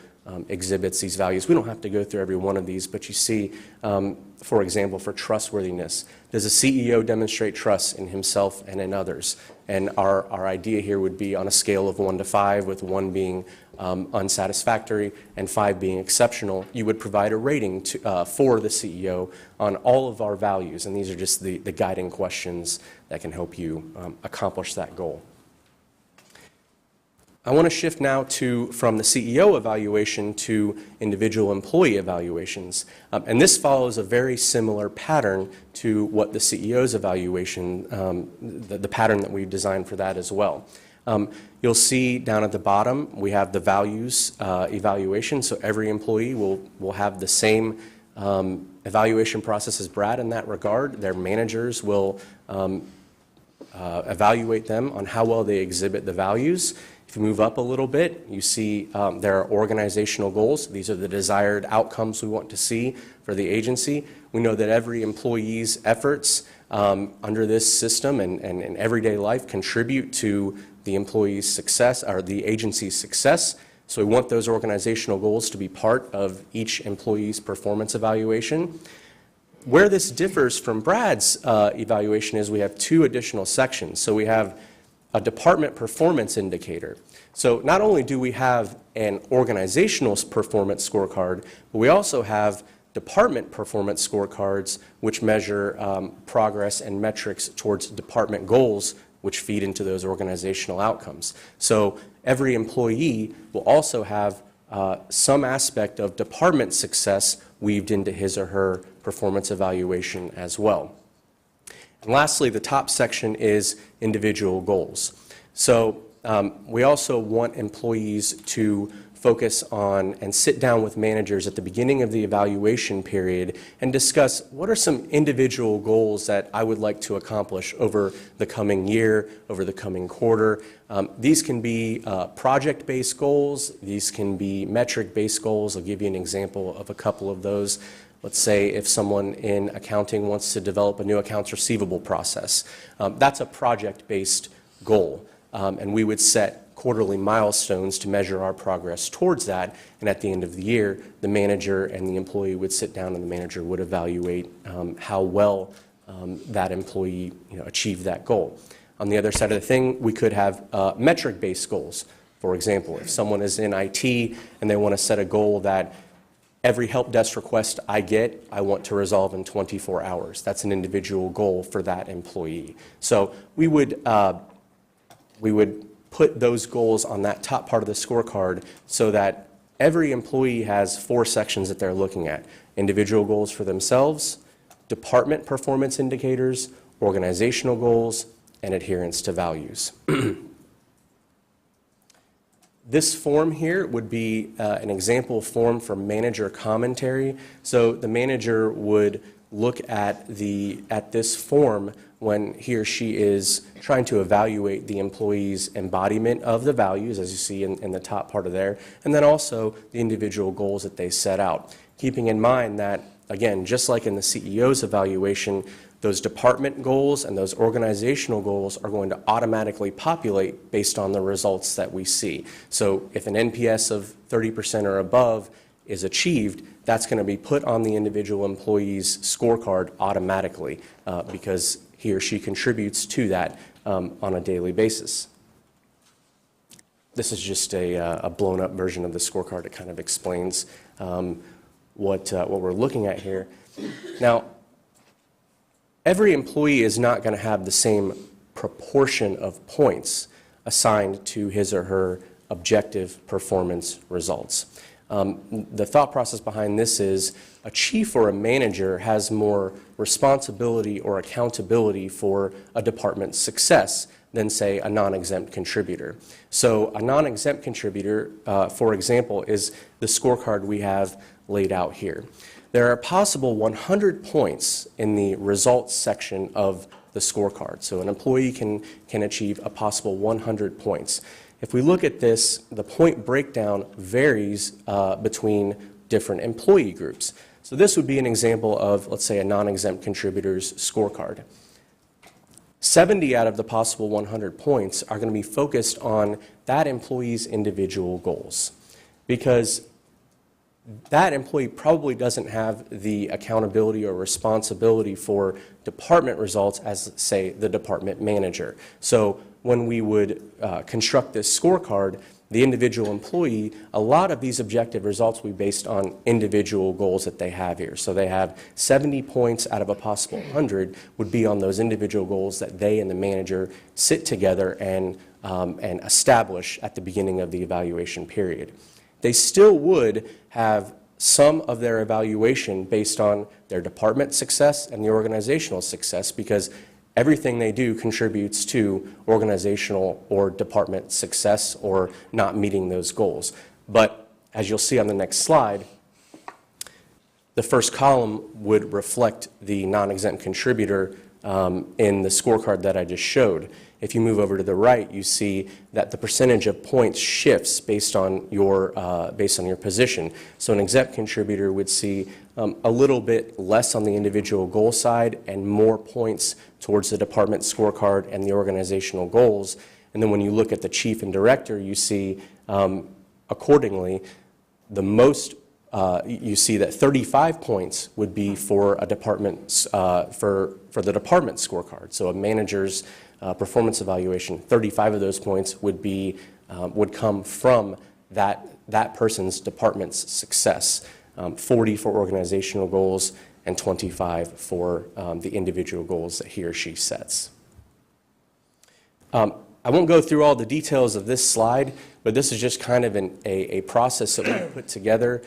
exhibits these values. We don't have to go through every one of these, but you see, for example, for trustworthiness, does a CEO demonstrate trust in himself and in others? And our idea here would be on a scale of 1 to 5, with 1 being unsatisfactory and 5 being exceptional. You would provide a rating for the CEO on all of our values, and these are just the guiding questions that can help you accomplish that goal. I want to shift now from the CEO evaluation to individual employee evaluations. And this follows a very similar pattern to what the CEO's evaluation, the pattern that we've designed for that as well. You'll see down at the bottom, we have the values evaluation. So every employee will have the same evaluation process as Brad in that regard. Their managers will evaluate them on how well they exhibit the values. If you move up a little bit, you see there are organizational goals. These are the desired outcomes we want to see for the agency. We know that every employee's efforts under this system and in everyday life contribute to the employee's success or the agency's success. So we want those organizational goals to be part of each employee's performance evaluation. Where this differs from Brad's evaluation is we have 2 additional sections. So we have a department performance indicator. So not only do we have an organizational performance scorecard, but we also have department performance scorecards which measure progress and metrics towards department goals which feed into those organizational outcomes. So every employee will also have some aspect of department success weaved into his or her performance evaluation as well. And lastly, the top section is individual goals. So we also want employees to focus on and sit down with managers at the beginning of the evaluation period and discuss what are some individual goals that I would like to accomplish over the coming year, over the coming quarter. These can be project-based goals. These can be metric-based goals. I'll give you an example of a couple of those. Let's say if someone in accounting wants to develop a new accounts receivable process. That's a project-based goal, and we would set quarterly milestones to measure our progress towards that, and at the end of the year, the manager and the employee would sit down and the manager would evaluate how well that employee achieved that goal. On the other side of the thing, we could have metric-based goals. For example, if someone is in IT and they want to set a goal that every help desk request I get, I want to resolve in 24 hours. That's an individual goal for that employee. So we would put those goals on that top part of the scorecard so that every employee has 4 sections that they're looking at: individual goals for themselves, department performance indicators, organizational goals, and adherence to values. This form here would be an example form for manager commentary. So the manager would look at this form when he or she is trying to evaluate the employee's embodiment of the values, as you see in the top part of there, and then also the individual goals that they set out. Keeping in mind that, again, just like in the CEO's evaluation, those department goals and those organizational goals are going to automatically populate based on the results that we see. So if an NPS of 30% or above is achieved, that's going to be put on the individual employee's scorecard automatically because he or she contributes to that on a daily basis. This is just a blown-up version of the scorecard. It kind of explains what we're looking at here. Now, every employee is not going to have the same proportion of points assigned to his or her objective performance results. The thought process behind this is a chief or a manager has more responsibility or accountability for a department's success than, say, a non-exempt contributor. So a non-exempt contributor, for example, is the scorecard we have laid out here. There are possible 100 points in the results section of the scorecard. So an employee can achieve a possible 100 points. If we look at this, the point breakdown varies between different employee groups. So this would be an example of, let's say, a non-exempt contributor's scorecard. 70 out of the possible 100 points are going to be focused on that employee's individual goals, because that employee probably doesn't have the accountability or responsibility for department results as, say, the department manager. So when we would construct this scorecard, the individual employee, a lot of these objective results will be based on individual goals that they have here. So they have 70 points out of a possible 100 would be on those individual goals that they and the manager sit together and establish at the beginning of the evaluation period. They still would have some of their evaluation based on their department success and the organizational success, because everything they do contributes to organizational or department success or not meeting those goals. But as you'll see on the next slide, the first column would reflect the non-exempt contributor in the scorecard that I just showed. If you move over to the right, you see that the percentage of points shifts based on your position. So an exempt contributor would see a little bit less on the individual goal side and more points towards the department scorecard and the organizational goals. And then when you look at the chief and director, you see accordingly the most. You see that 35 points would be for a department for the department scorecard. So a manager's performance evaluation, 35 of those points would come from that person's department's success. 40 for organizational goals and 25 for the individual goals that he or she sets. I won't go through all the details of this slide, but this is just kind of a process that we put together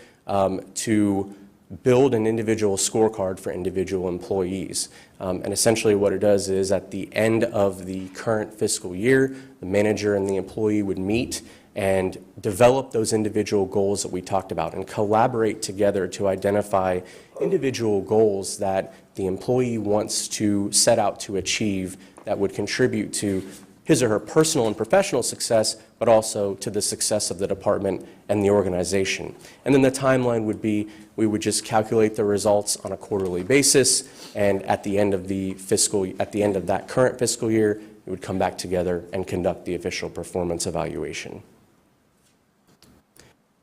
to build an individual scorecard for individual employees. And essentially what it does is at the end of the current fiscal year, the manager and the employee would meet and develop those individual goals that we talked about and collaborate together to identify individual goals that the employee wants to set out to achieve that would contribute to his or her personal and professional success, but also to the success of the department and the organization. And then the timeline would be, we would just calculate the results on a quarterly basis, and at the end of that current fiscal year, we would come back together and conduct the official performance evaluation.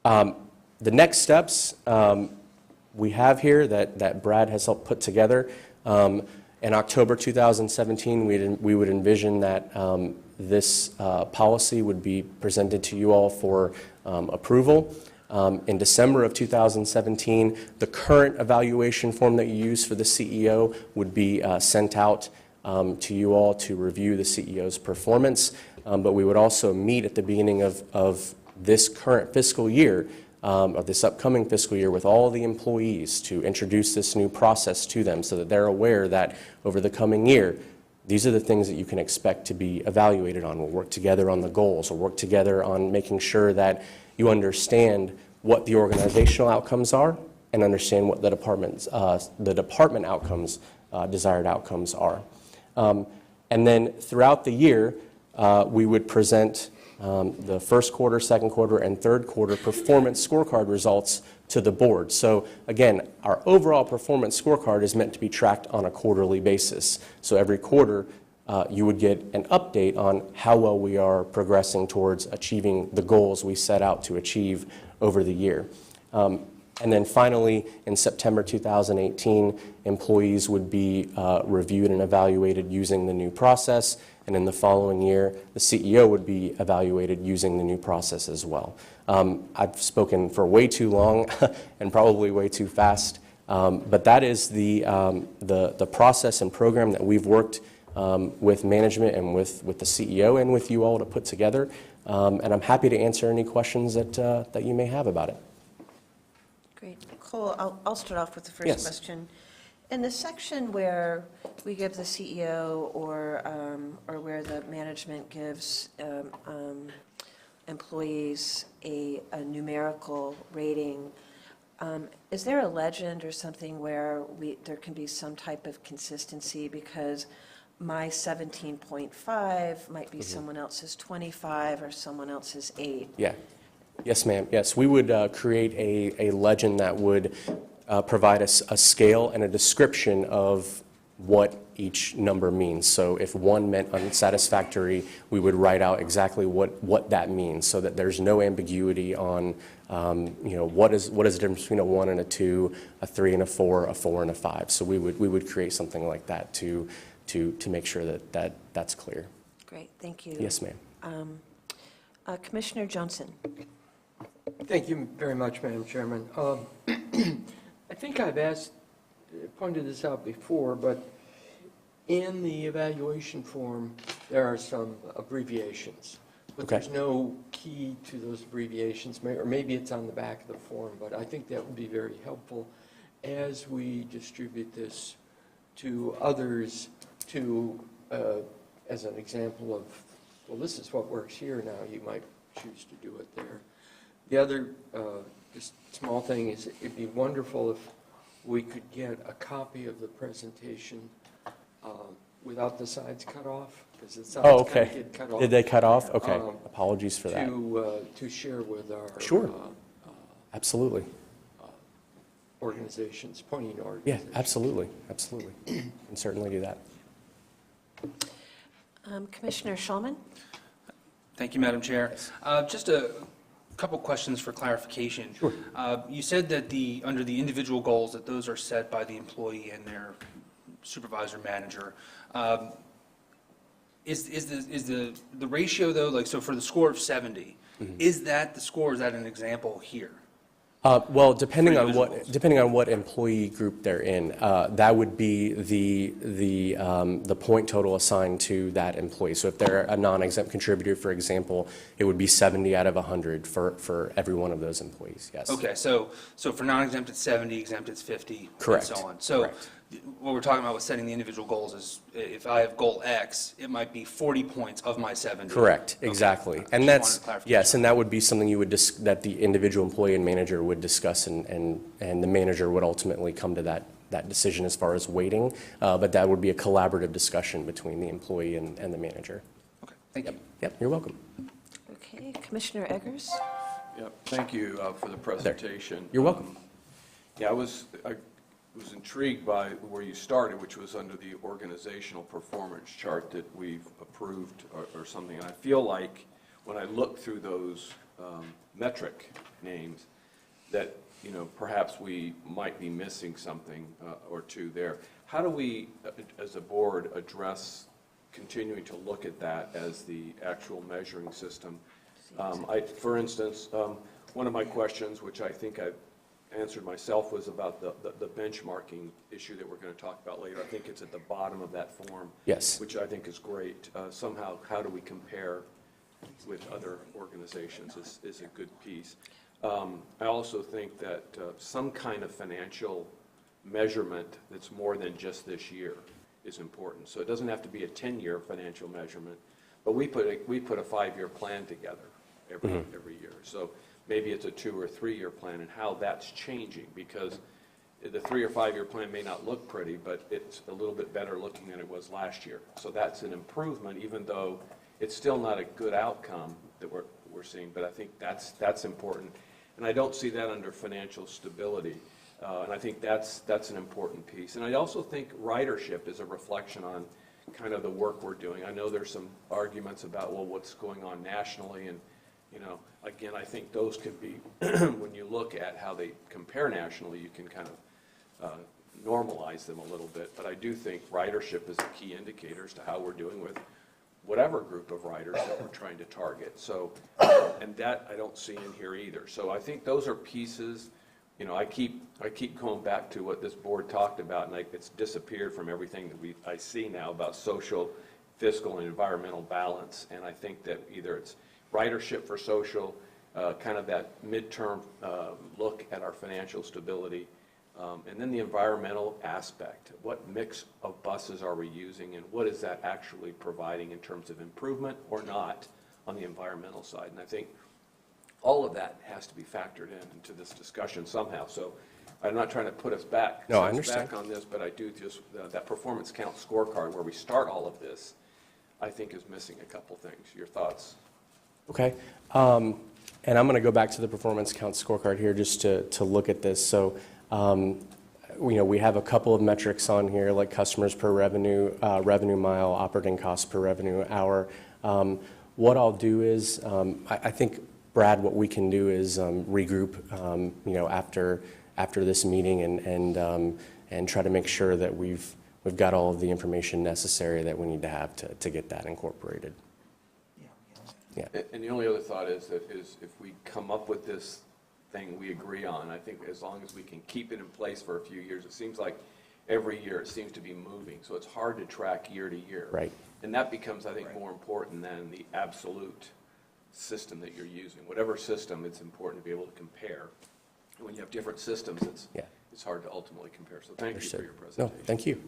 The next steps we have here that Brad has helped put together. In October 2017, we would envision that this policy would be presented to you all for approval. In December of 2017, the current evaluation form that you use for the CEO would be sent out to you all to review the CEO's performance. But we would also meet at the beginning of this current fiscal year of this upcoming fiscal year with all the employees to introduce this new process to them so that they're aware that over the coming year, these are the things that you can expect to be evaluated on. We'll work together on the goals. We'll work together on making sure that you understand what the organizational outcomes are and understand what the department outcomes, desired outcomes are. And then throughout the year, we would present the first quarter, second quarter, and third quarter performance scorecard results to the board. So again, our overall performance scorecard is meant to be tracked on a quarterly basis. So every quarter, you would get an update on how well we are progressing towards achieving the goals we set out to achieve over the year. And then finally, in September 2018, employees would be reviewed and evaluated using the new process. And in the following year, the CEO would be evaluated using the new process as well. I've spoken for way too long and probably way too fast, but that is the process and program that we've worked with management and with the CEO and with you all to put together. And I'm happy to answer any questions that you may have about it. Great. Cole, I'll start off with the first Yes. question. In the section where we give the CEO or where the management gives employees a numerical rating, is there a legend or something where there can be some type of consistency? Because my 17.5 might be someone else's 25 or someone else's 8. Yeah. Yes, ma'am. Yes, we would create a legend that would provide us a scale and a description of what each number means. So if 1 meant unsatisfactory, we would write out exactly what that means so that there's no ambiguity on, what is the difference between a 1 and a 2, a 3 and a 4, a 4 and a 5. So we would create something like that to make sure that that's clear. Great, thank you. Yes, ma'am. Commissioner Johnson. Thank you very much, Madam Chairman. I think I've pointed this out before, but in the evaluation form, there are some abbreviations. But Okay. there's no key to those abbreviations, or maybe it's on the back of the form, but I think that would be very helpful as we distribute this to others as an example of, well, this is what works here now, you might choose to do it there. The other just small thing is it'd be wonderful if we could get a copy of the presentation without the sides cut off, because the sides Oh, kind of okay. get cut off. Did they cut off? Okay. Apologies for that. To share with our Sure. Absolutely. organizations, pointing Yeah, organizations. absolutely. Absolutely. Can certainly do that. Commissioner Schulman? Thank you, Madam Chair. Just a couple questions for clarification. Sure. You said that under the individual goals, that those are set by the employee and their supervisor manager. Is the ratio though, like, so for the score of 70, is that the score, is that an example here? Well, depending on what employee group they're in, that would be the point total assigned to that employee. So if they're a non-exempt contributor, for example, it would be 70 out of 100 for every one of those employees. Yes. Okay, so for non-exempt it's 70, exempt it's 50, Correct. and so on. So Correct. what we're talking about with setting the individual goals is if I have goal X, it might be 40 points of my 70. Correct, Okay. exactly. Just And wanted that's, clarification. yes, and that would be something you would that the individual employee and manager would discuss, and the manager would ultimately come to that decision as far as weighting, but that would be a collaborative discussion between the employee and the manager. Okay, thank you. Yep, you're welcome. Okay, Commissioner Eggers? Yep, thank you for the presentation. You're welcome. Yeah, I was intrigued by where you started, which was under the organizational performance chart that we've approved or something. And I feel like when I look through those metric names that, perhaps we might be missing something or two there. How do we, as a board, address continuing to look at that as the actual measuring system? For instance, one of my questions, which I think I've answered myself, was about the benchmarking issue that we're going to talk about later. I think it's at the bottom of that form. Yes. Which I think is great. Somehow, how do we compare with other organizations is a good piece. I also think that some kind of financial measurement that's more than just this year is important. So it doesn't have to be a 10-year financial measurement, but we put a 5-year plan together every year. So maybe it's a 2 or 3 year plan, and how that's changing, because the 3 or 5 year plan may not look pretty, but it's a little bit better looking than it was last year. So that's an improvement, even though it's still not a good outcome that we're seeing, but I think that's important. And I don't see that under financial stability. And I think that's an important piece. And I also think ridership is a reflection on kind of the work we're doing. I know there's some arguments about, well, what's going on nationally, and again, I think those could be, when you look at how they compare nationally, you can kind of normalize them a little bit. But I do think ridership is a key indicator as to how we're doing with whatever group of riders that we're trying to target. So, and that I don't see in here either. So I think those are pieces. I keep going back to what this board talked about, and it's disappeared from everything that I see now about social, fiscal, and environmental balance. And I think that either it's ridership for social, kind of that midterm look at our financial stability, and then the environmental aspect. What mix of buses are we using, and what is that actually providing in terms of improvement or not on the environmental side? And I think all of that has to be factored into this discussion somehow. So I'm not trying to put us back, No, I understand. back on this, but I do just, that performance count scorecard where we start all of this, I think is missing a couple things. Your thoughts? Okay. And I'm going to go back to the performance count scorecard here just to look at this. So, we have a couple of metrics on here, like customers per revenue, revenue mile, operating costs per revenue hour. What I'll do is, I think, Brad, what we can do is regroup, after this meeting and try to make sure that we've got all of the information necessary that we need to have to get that incorporated. Yeah. And the only other thought is if we come up with this thing we agree on, I think as long as we can keep it in place for a few years, it seems like every year it seems to be moving, so it's hard to track year to year. Right. And that becomes, I think, more important than the absolute system that you're using. Whatever system, it's important to be able to compare. And when you have different systems, it's hard to ultimately compare. So thank you for your presentation. No, thank you.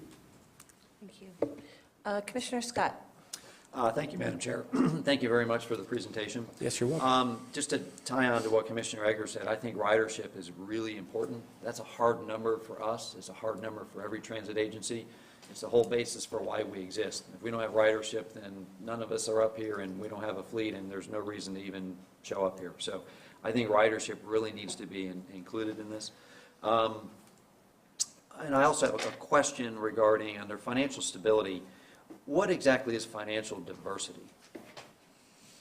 Thank you. Commissioner Scott. Thank you, Madam Chair. Thank you very much for the presentation. Yes, you're welcome. Just to tie on to what Commissioner Egger said, I think ridership is really important. That's a hard number for us. It's a hard number for every transit agency. It's the whole basis for why we exist. If we don't have ridership, then none of us are up here, and we don't have a fleet, and there's no reason to even show up here. So I think ridership really needs to be included in this. And I also have a question regarding, under financial stability, what exactly is financial diversity?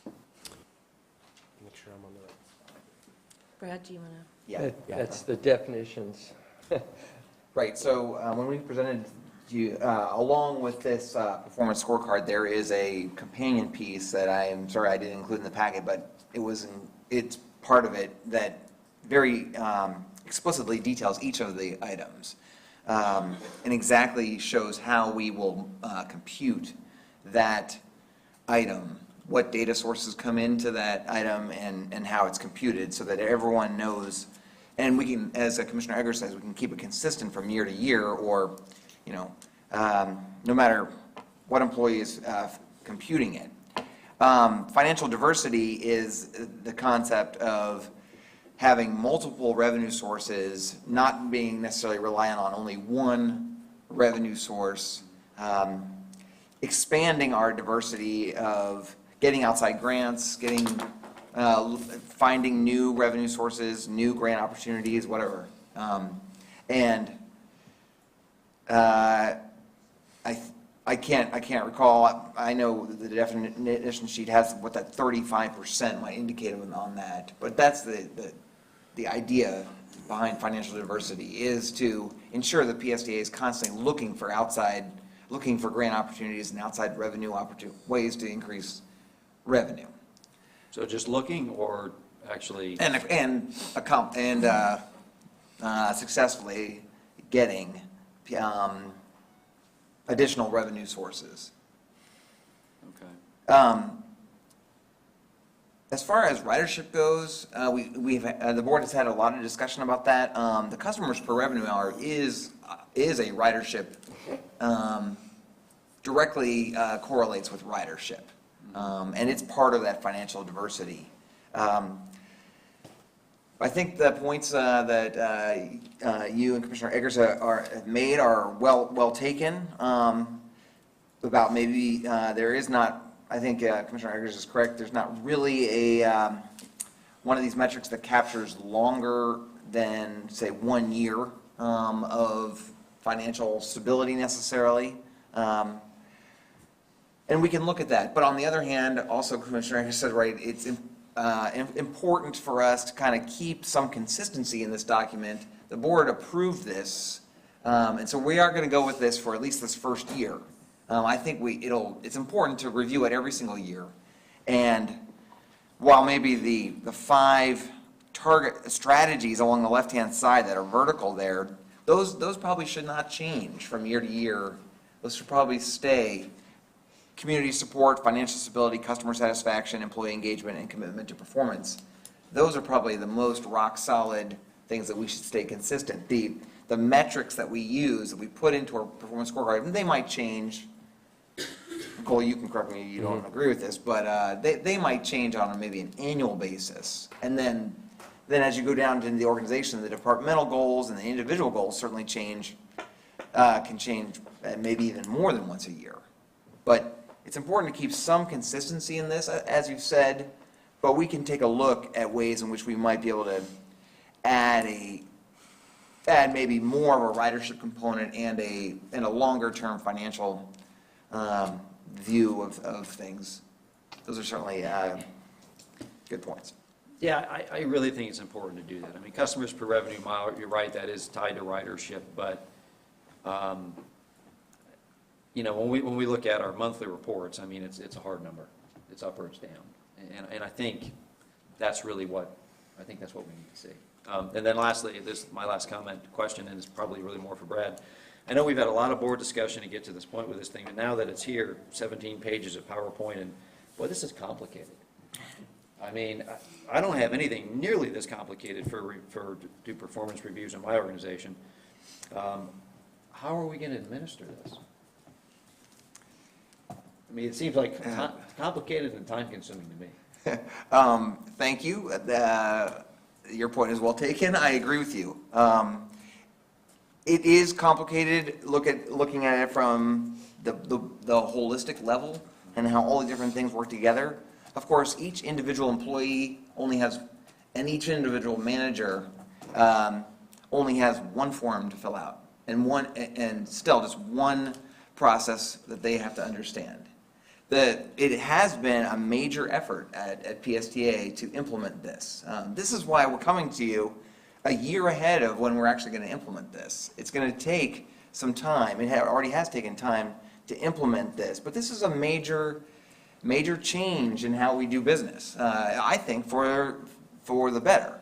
Make sure I'm on the right. Brad, do you want to? Yeah. That's the definitions. Right, so when we presented to you, along with this performance scorecard, there is a companion piece that I am sorry I didn't include in the packet, but it's part of it that very explicitly details each of the items. And exactly shows how we will compute that item, what data sources come into that item, and how it's computed, so that everyone knows. And we can, as Commissioner Egger says, we can keep it consistent from year to year, or, no matter what employee is computing it. Financial diversity is the concept of having multiple revenue sources, not being necessarily reliant on only one revenue source, expanding our diversity of getting outside grants, finding new revenue sources, new grant opportunities, whatever. I can't recall. I know the definition sheet has what that 35% might indicate on that, but that's the idea behind financial diversity, is to ensure that PSTA is constantly looking for grant opportunities and outside revenue ways to increase revenue. So just looking, or actually? And successfully getting additional revenue sources. Okay. As far as ridership goes, the board has had a lot of discussion about that. The customers per revenue hour is a ridership, directly correlates with ridership. And it's part of that financial diversity. I think the points that you and Commissioner Eggers have made are well taken. About maybe there is not, I think Commissioner Eggers is correct, there's not really a one of these metrics that captures longer than, say, 1 year of financial stability necessarily. And we can look at that. But on the other hand, also Commissioner Eggers said, right, it's important for us to kind of keep some consistency in this document. The board approved this, and so we are going to go with this for at least this first year. I think it's important to review it every single year. And while maybe the 5 target strategies along the left-hand side that are vertical there, those probably should not change from year to year. Those should probably stay. Community support, financial stability, customer satisfaction, employee engagement, and commitment to performance. Those are probably the most rock-solid things that we should stay consistent. The metrics that we use, that we put into our performance scorecard, they might change. Cole, you can correct me, you don't agree with this, but they might change on maybe an annual basis. And then as you go down into the organization, the departmental goals and the individual goals certainly change, can change maybe even more than once a year. But it's important to keep some consistency in this, as you've said, but we can take a look at ways in which we might be able to add maybe more of a ridership component and a longer-term financial view of things. Those are certainly good points. Yeah, I really think it's important to do that. I mean, customers per revenue mile, you're right, that is tied to ridership, but you know, when we look at our monthly reports, I mean, it's a hard number. It's up or it's down. And I think that's really I think that's what we need to see. And then lastly, my last question, and it's probably really more for Brad. I know we've had a lot of board discussion to get to this point with this thing, but now that it's here, 17 pages of PowerPoint, and boy, this is complicated. I mean, I don't have anything nearly this complicated to do performance reviews in my organization. How are we going to administer this? I mean, it seems like complicated and time-consuming to me. Thank you. Your point is well taken. I agree with you. It is complicated looking at it from the holistic level and how all the different things work together. Of course, each individual employee and each individual manager only has one form to fill out and still just one process that they have to understand. It has been a major effort at PSTA to implement this. This is why we're coming to you a year ahead of when we're actually going to implement this. It's going to take some time. It already has taken time to implement this, but this is a major change in how we do business. I think for the better,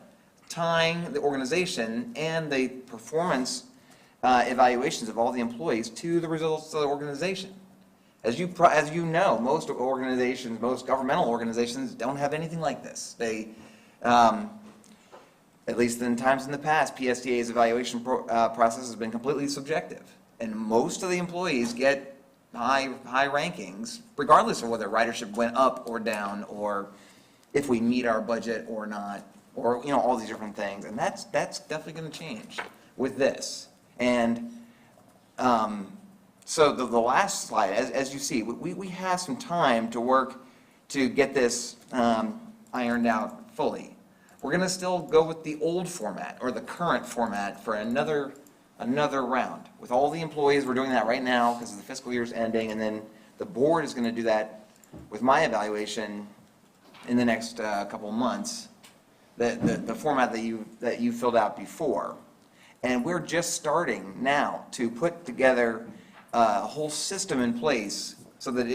tying the organization and the performance evaluations of all the employees to the results of the organization. As you know, most organizations, most governmental organizations don't have anything like this. They, at least in times in the past, PSTA's evaluation process has been completely subjective. And most of the employees get high rankings, regardless of whether ridership went up or down, or if we meet our budget or not, or all these different things. And that's definitely going to change with this. And so the last slide, as you see, we have some time to work to get this ironed out fully. We're going to still go with the old format, or the current format, for another round. With all the employees, we're doing that right now because the fiscal year's ending, and then the board is going to do that with my evaluation in the next couple of months, the format that you filled out before. And we're just starting now to put together a whole system in place so that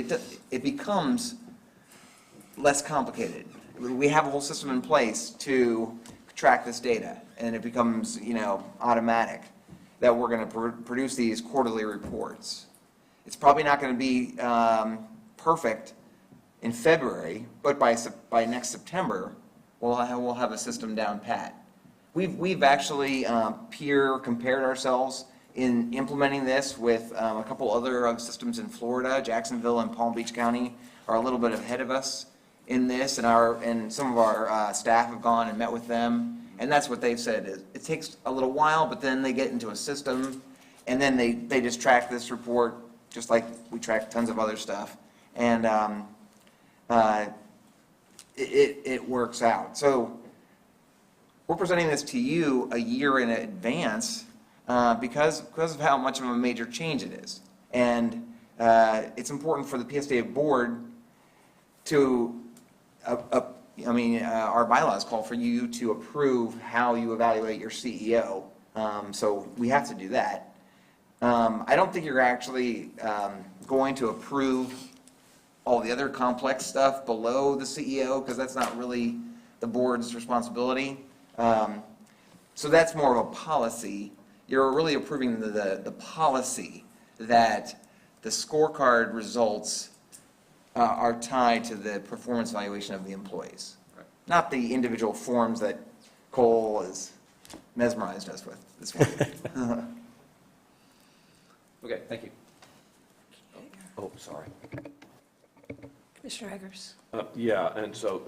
it becomes less complicated. We have a whole system in place to track this data, and it becomes automatic that we're going to produce these quarterly reports. It's probably not going to be perfect in February, but by next September, we'll have a system down pat. We've actually peer compared ourselves in implementing this with a couple other systems in Florida. Jacksonville and Palm Beach County are a little bit ahead of us in this, and some of our staff have gone and met with them, and that's what they've said. Is it takes a little while, but then they get into a system, and then they just track this report just like we track tons of other stuff, and it works out. So we're presenting this to you a year in advance because of how much of a major change it is. And it's important for the PSTA board to, our bylaws call for you to approve how you evaluate your CEO. So we have to do that. I don't think you're actually going to approve all the other complex stuff below the CEO, because that's not really the board's responsibility. So that's more of a policy. You're really approving the policy that the scorecard results are tied to the performance evaluation of the employees, not the individual forms that Cole has mesmerized us with this morning. Okay, thank you. Oh, sorry. Commissioner Eggers. Yeah, and so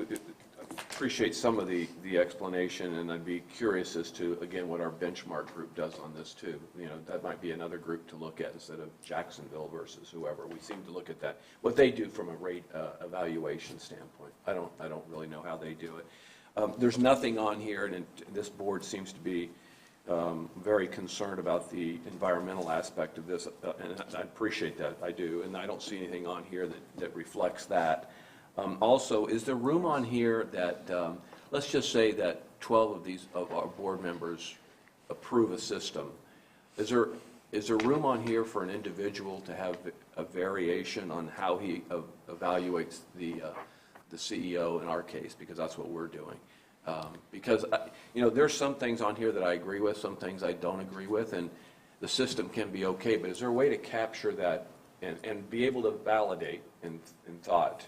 appreciate some of the explanation, and I'd be curious as to, again, what our benchmark group does on this too. You know, that might be another group to look at instead of Jacksonville versus whoever. We seem to look at that, what they do from a rate evaluation standpoint. I don't really know how they do it. There's nothing on here, and this board seems to be very concerned about the environmental aspect of this, and I appreciate that, I do, and I don't see anything on here that reflects that. Also, is there room on here that, let's just say that 12 of our board members approve a system. Is there room on here for an individual to have a variation on how he evaluates the CEO in our case, because that's what we're doing? Because, there's some things on here that I agree with, some things I don't agree with, and the system can be okay, but is there a way to capture that and be able to validate in thought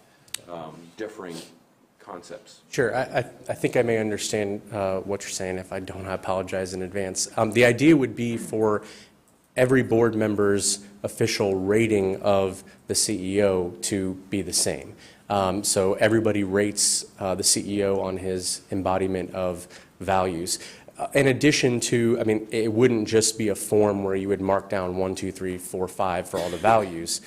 differing concepts? Sure. I think I may understand what you're saying. If I don't, I apologize in advance. The idea would be for every board member's official rating of the CEO to be the same. So everybody rates the CEO on his embodiment of values. In addition to, it wouldn't just be a form where you would mark down 1, 2, 3, 4, 5 for all the values.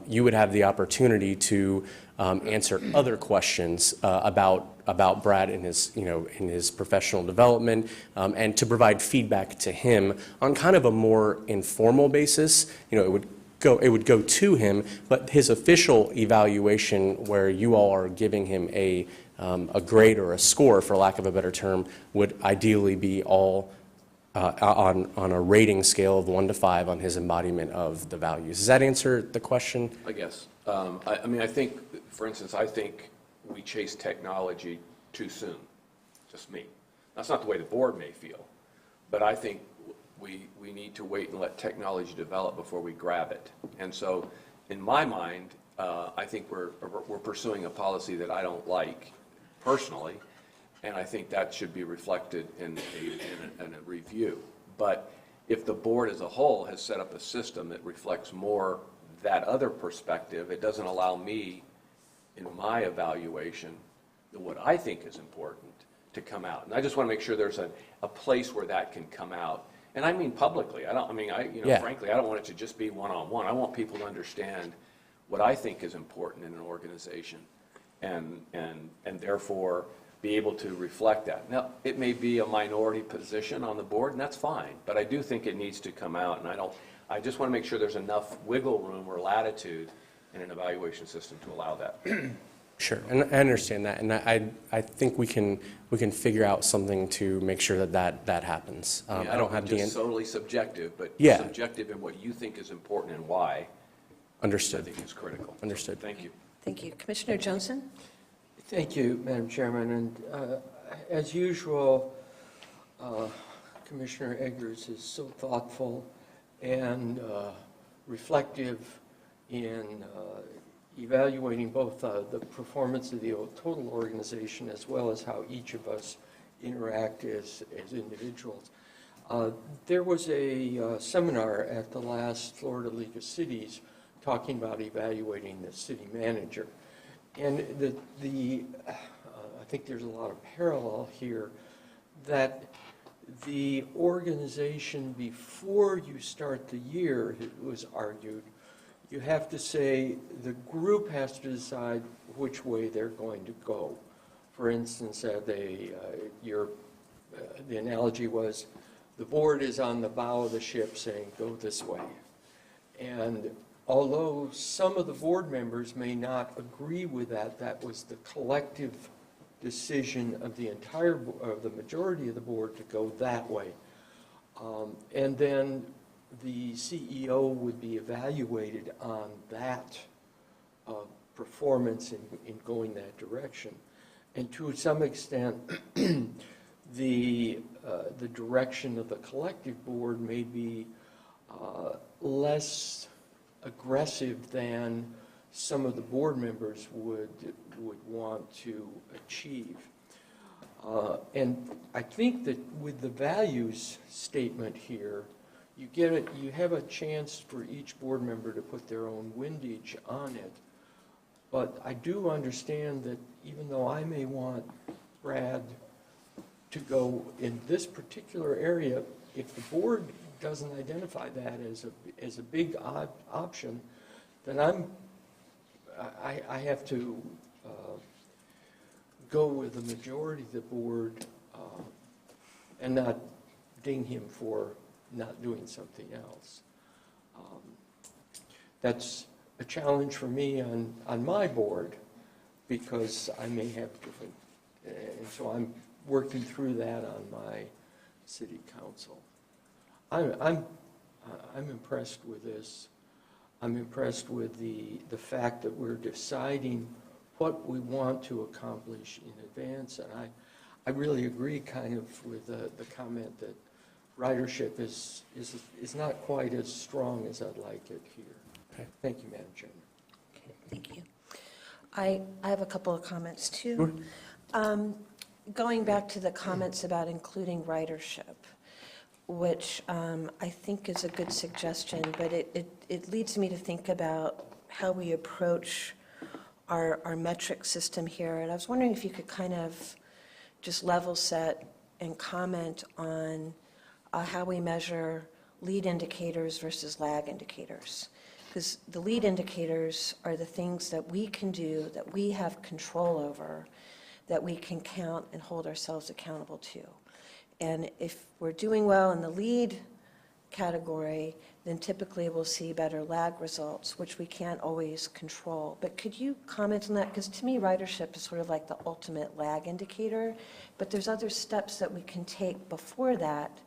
You would have the opportunity to answer other questions about Brad in his professional development, and to provide feedback to him on kind of a more informal basis. It would go to him, but his official evaluation, where you all are giving him a grade or a score, for lack of a better term, would ideally be all on a rating scale of 1 to 5 on his embodiment of the values. Does that answer the question? I guess. I think, for instance, we chase technology too soon. Just me. That's not the way the board may feel, but I think we need to wait and let technology develop before we grab it. And so, in my mind, I think we're pursuing a policy that I don't like personally, and I think that should be reflected in a review. But if the board as a whole has set up a system that reflects more that other perspective, it doesn't allow me, in my evaluation, what I think is important to come out. And I just want to make sure there's a place where that can come out. And I mean publicly. Frankly, I don't want it to just be one-on-one. I want people to understand what I think is important in an organization, and therefore be able to reflect that. Now, it may be a minority position on the board, and that's fine, but I do think it needs to come out, and I just want to make sure there's enough wiggle room or latitude in an evaluation system to allow that. Sure, and I understand that, and I think we can figure out something to make sure that happens. I don't have just solely subjective, but subjective in what you think is important and why. Understood. I think is critical. Understood. Thank you. Thank you. Commissioner Johnson? Thank you, Madam Chairman. And as usual, Commissioner Eggers is so thoughtful and reflective in evaluating both the performance of the total organization as well as how each of us interact as individuals. There was a seminar at the last Florida League of Cities talking about evaluating the city manager. And I think there's a lot of parallel here that the organization, before you start the year, it was argued, you have to say the group has to decide which way they're going to go. For instance, the analogy was the board is on the bow of the ship saying, go this way. And although some of the board members may not agree with that, that was the collective decision of the majority of the board to go that way. And then the CEO would be evaluated on that performance in going that direction. And to some extent, the direction of the collective board may be less aggressive than some of the board members would want to achieve. And I think that with the values statement here, you have a chance for each board member to put their own windage on it. But I do understand that even though I may want Brad to go in this particular area, if the board doesn't identify that as a big option, then I have to go with the majority of the board and not ding him for not doing something else. That's a challenge for me on my board because I may have different, and so I'm working through that on my city council. I'm impressed with this. I'm impressed with the fact that we're deciding what we want to accomplish in advance, and I really agree kind of with the comment that ridership is not quite as strong as I'd like it here. Okay. Thank you, Madam Chairman. Okay, thank you. I have a couple of comments too. Sure. Going back to the comments about including ridership, which I think is a good suggestion, but it leads me to think about how we approach our metric system here. And I was wondering if you could kind of just level set and comment on how we measure lead indicators versus lag indicators. Because the lead indicators are the things that we can do, that we have control over, that we can count and hold ourselves accountable to. And if we're doing well in the lead category, then typically we'll see better lag results, which we can't always control. But could you comment on that? Because to me, ridership is sort of like the ultimate lag indicator, but there's other steps that we can take before that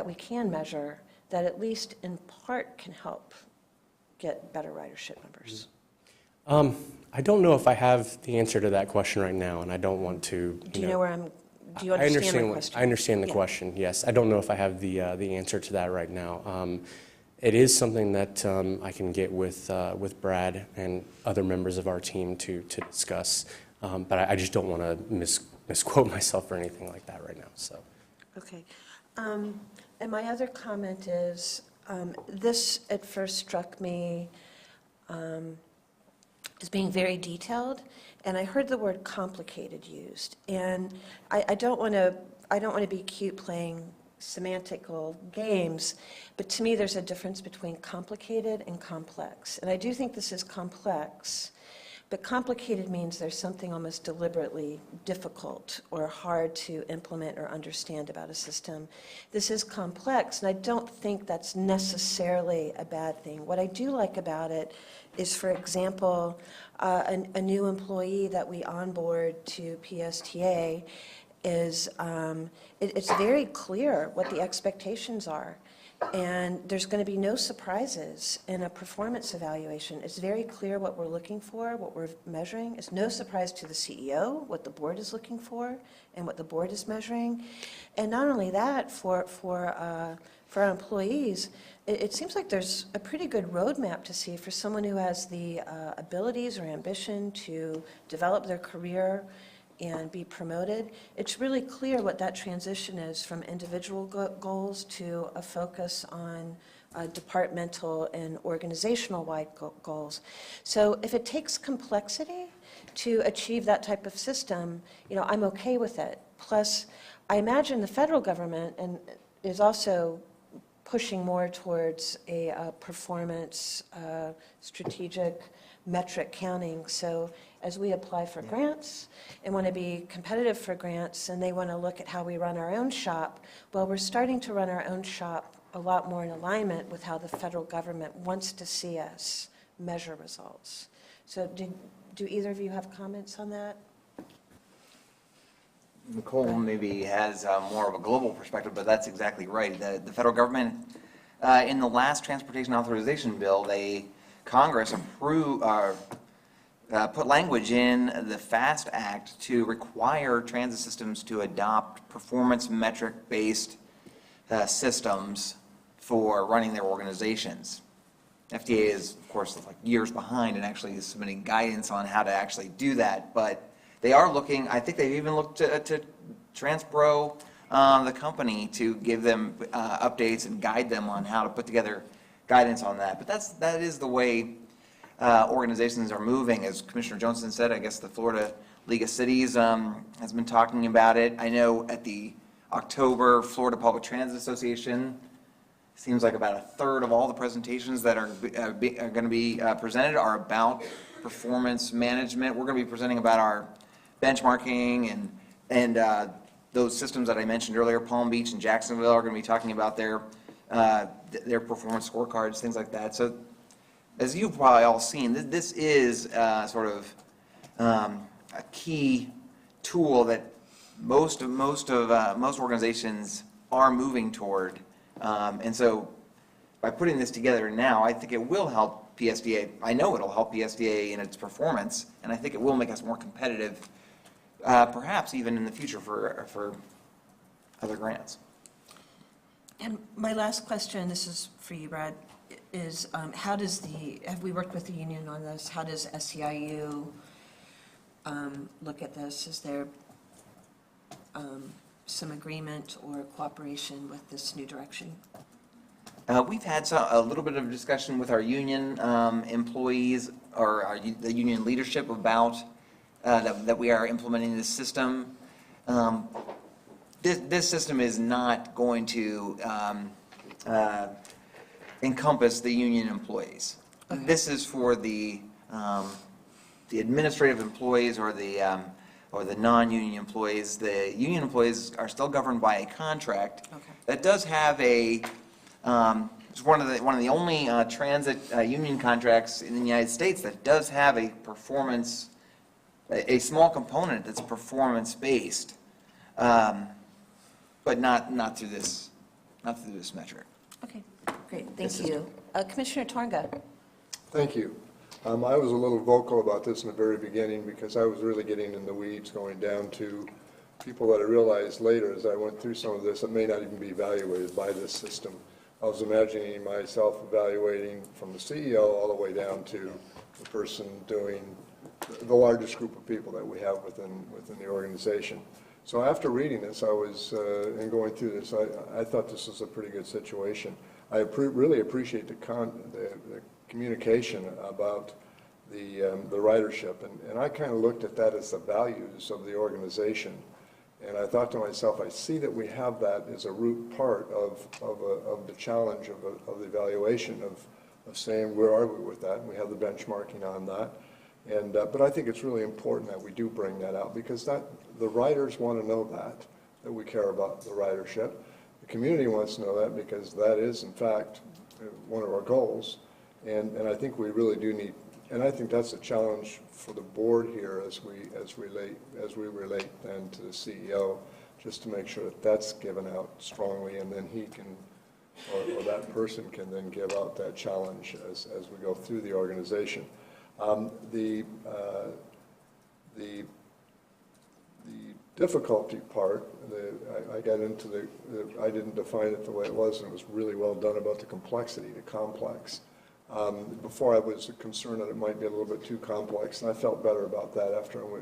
we can measure that at least in part can help get better ridership numbers. I don't know if I have the answer to that question right now, and I don't want to. Do you know where I'm? Do you understand my question? I understand the Yeah. question. Yes, I don't know if I have the answer to that right now. It is something that I can get with Brad and other members of our team to discuss, but I just don't want to misquote myself or anything like that right now. So. Okay. And my other comment is, this at first struck me as being very detailed, and I heard the word complicated used. And I don't want to be cute playing semantical games, but to me there's a difference between complicated and complex. And I do think this is complex, but complicated means there's something almost deliberately difficult or hard to implement or understand about a system. This is complex, and I don't think that's necessarily a bad thing. What I do like about it is, for example, a new employee that we onboard to PSTA is, it's very clear what the expectations are. And there's going to be no surprises in a performance evaluation. It's very clear what we're looking for, what we're measuring. It's no surprise to the CEO what the board is looking for and what the board is measuring. And not only that, for our employees, it seems like there's a pretty good roadmap to see for someone who has the abilities or ambition to develop their career and be promoted. It's really clear what that transition is from individual goals to a focus on departmental and organizational-wide goals. So if it takes complexity to achieve that type of system, I'm okay with it. Plus, I imagine the federal government is also pushing more towards a performance strategic metric counting. So as we apply for grants and want to be competitive for grants, and they want to look at how we run our own shop, well, we're starting to run our own shop a lot more in alignment with how the federal government wants to see us measure results. So do either of you have comments on that? Nicole maybe has more of a global perspective, but that's exactly right. The federal government, in the last transportation authorization bill, Congress put language in the FAST Act to require transit systems to adopt performance metric-based systems for running their organizations. FDA is, of course, like years behind and actually is submitting guidance on how to actually do that, but they are looking, I think they've even looked to Transpro, the company, to give them updates and guide them on how to put together guidance on that. But that is the way organizations are moving. As Commissioner Johnson said, I guess the Florida League of Cities has been talking about it. I know at the October Florida Public Transit Association, seems like about a third of all the presentations that are going to be presented are about performance management. We're going to be presenting about our benchmarking and those systems that I mentioned earlier. Palm Beach and Jacksonville are going to be talking about their performance scorecards, things like that. So as you've probably all seen, this is sort of a key tool that most organizations are moving toward. And so by putting this together now, I think it will help PSTA. I know it'll help PSTA in its performance, and I think it will make us more competitive, perhaps even in the future for other grants. And my last question, this is for you, Brad, is have we worked with the union on this? How does SEIU look at this? Is there some agreement or cooperation with this new direction? We've had a little bit of discussion with our union employees or the union leadership about that we are implementing this system. This system is not going to encompass the union employees. Okay. This is for the administrative employees or the non-union employees. The union employees are still governed by a contract. Okay. That does have it's one of the only transit union contracts in the United States that does have a performance, a small component that's performance based, but not through this metric. Okay, great, thank you. Commissioner Torga. Thank you. I was a little vocal about this in the very beginning because I was really getting in the weeds, going down to people that I realized later as I went through some of this that may not even be evaluated by this system. I was imagining myself evaluating from the CEO all the way down to the person doing the largest group of people that we have within the organization. So after reading this, and going through this, I thought this was a pretty good situation. I really appreciate the communication about the ridership, and I kind of looked at that as the values of the organization. And I thought to myself, I see that we have that as a root part of the challenge of the evaluation of saying where are we with that, and we have the benchmarking on that. And but I think it's really important that we do bring that out because the riders want to know that we care about the ridership. The community wants to know that because that is in fact one of our goals, and I think we really do need. And I think that's a challenge for the board here as we relate then to the CEO, just to make sure that that's given out strongly, and then he can or that person can then give out that challenge as we go through the organization. The difficulty part, I got into I didn't define it the way it was, and it was really well done about the complexity, the complex. Before I was concerned that it might be a little bit too complex, and I felt better about that after I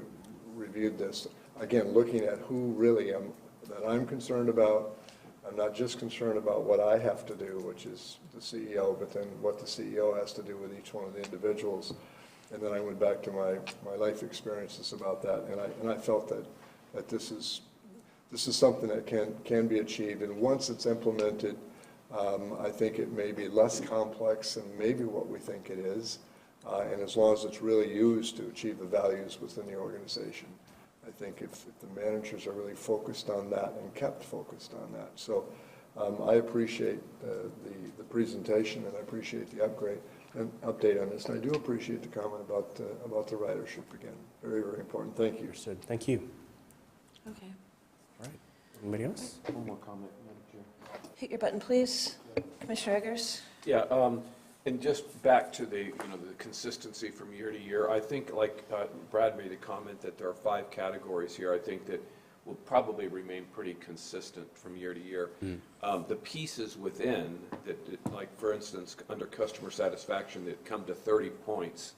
reviewed this. Again, looking at who really that I'm concerned about. I'm not just concerned about what I have to do, which is the CEO, but then what the CEO has to do with each one of the individuals. And then I went back to my life experiences about that, and I felt that this is something that can be achieved. And once it's implemented, I think it may be less complex than maybe what we think it is. And as long as it's really used to achieve the values within the organization. I think if the managers are really focused on that and kept focused on that. So I appreciate the presentation, and I appreciate the update on this. And I do appreciate the comment about the ridership again. Very, very important. Thank you. Understood. Thank you. Okay. All right. Anybody else? One more comment, Madam Chair. Hit your button, please. Commissioner Eggers? Yeah, and just back to the consistency from year to year, I think, like Brad made a comment that there are 5 categories here. I think that will probably remain pretty consistent from year to year. The pieces within that, like for instance, under customer satisfaction that come to 30 points,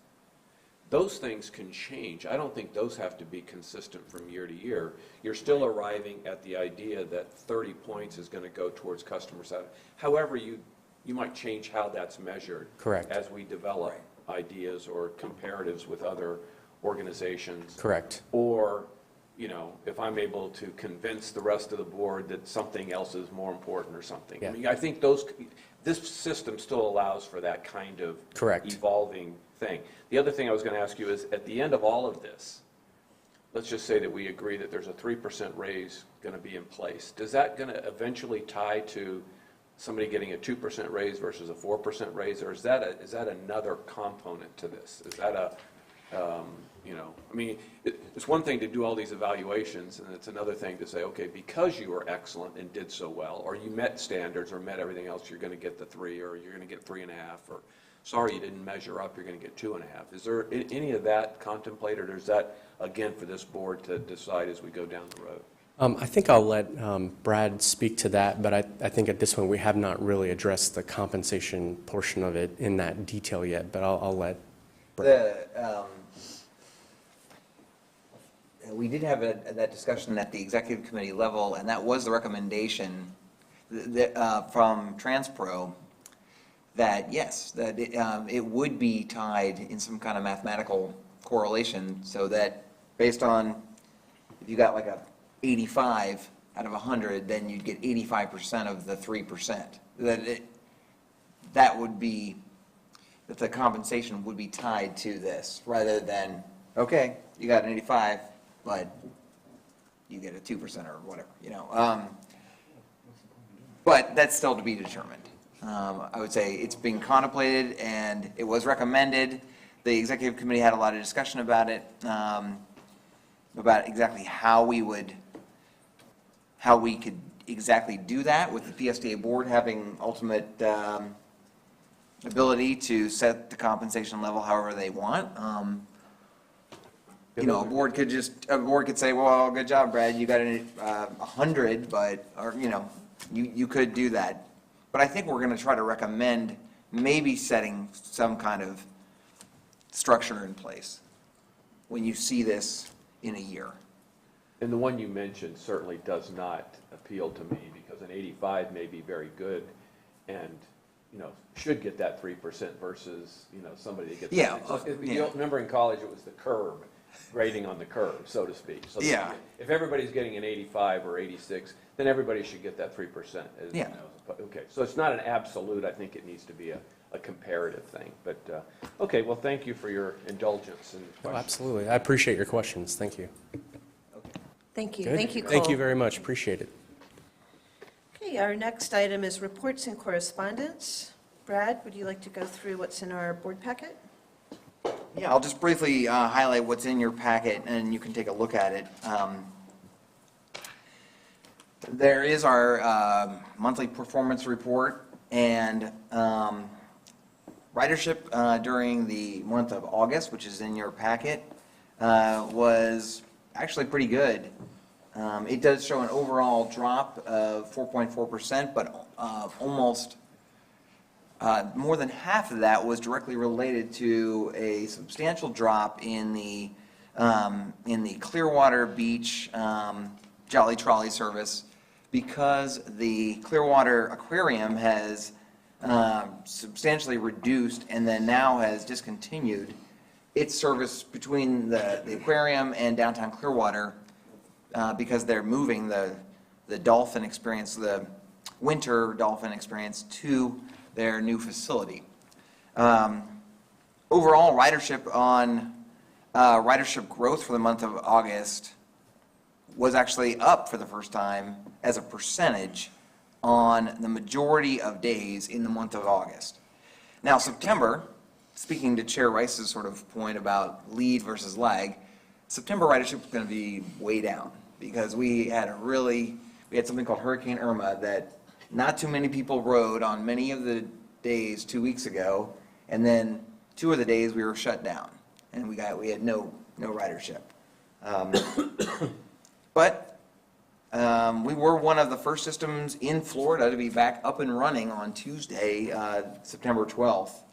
those things can change. I don't think those have to be consistent from year to year. You're still arriving at the idea that 30 points is going to go towards customer satisfaction. However, you might change how that's measured. Correct. As we develop ideas or comparatives with other organizations. Correct. Or, if I'm able to convince the rest of the board that something else is more important or something. Yeah. I mean, I think this system still allows for that kind of Correct. evolving thing. The other thing I was going to ask you is, at the end of all of this, let's just say that we agree that there's a 3% raise going to be in place. Does that going to eventually tie to somebody getting a 2% raise versus a 4% raise, or is that another component to this? Is that I mean, it's one thing to do all these evaluations, and it's another thing to say, okay, because you were excellent and did so well, or you met standards or met everything else, you're going to get the 3, or you're going to get 3.5, or sorry, you didn't measure up, you're going to get 2.5. Is there any of that contemplated, or is that, again, for this board to decide as we go down the road? I think I'll let Brad speak to that, but I think at this point we have not really addressed the compensation portion of it in that detail yet, but I'll let Brad. We did have that discussion at the executive committee level, and that was the recommendation from TransPro that, yes, that it would be tied in some kind of mathematical correlation, so that based on, if you got like a 85 out of 100, then you'd get 85% of the 3%. That would be, that the compensation would be tied to this, rather than, okay, you got an 85, but you get a 2% or whatever, But that's still to be determined. I would say it's being contemplated, and it was recommended. The executive committee had a lot of discussion about it, about exactly how we could exactly do that, with the PSTA board having ultimate ability to set the compensation level however they want. A board could say, well, good job, Brad, you got 100, but, or, you could do that. But I think we're going to try to recommend maybe setting some kind of structure in place when you see this in a year. And the one you mentioned certainly does not appeal to me, because an 85 may be very good and, should get that 3% versus, somebody that gets. Yeah. You remember in college it was the curve, grading on the curve, so to speak. So yeah. If everybody's getting an 85 or 86, then everybody should get that 3%. Yeah. Okay, so it's not an absolute. I think it needs to be a comparative thing. But, okay, well, thank you for your indulgence. Oh, absolutely. I appreciate your questions. Thank you. Thank you. Good. Thank you, Cole. Thank you very much. Appreciate it. Okay, our next item is reports and correspondence. Brad, would you like to go through what's in our board packet? Yeah, I'll just briefly highlight what's in your packet, and you can take a look at it. There is our monthly performance report And ridership during the month of August, which is in your packet, was actually pretty good. It does show an overall drop of 4.4%, but almost more than half of that was directly related to a substantial drop in the Clearwater Beach Jolly Trolley service, because the Clearwater Aquarium has substantially reduced and then now has discontinued its service between the aquarium and downtown Clearwater because they're moving the dolphin experience, the winter dolphin experience, to their new facility. Overall, ridership growth for the month of August was actually up for the first time as a percentage on the majority of days in the month of August. Now, September, speaking to Chair Rice's sort of point about lead versus lag, September ridership is going to be way down because we had something called Hurricane Irma that not too many people rode on many of the days 2 weeks ago, and then 2 of the days we were shut down and we had no ridership. But we were one of the first systems in Florida to be back up and running on Tuesday, September 12th.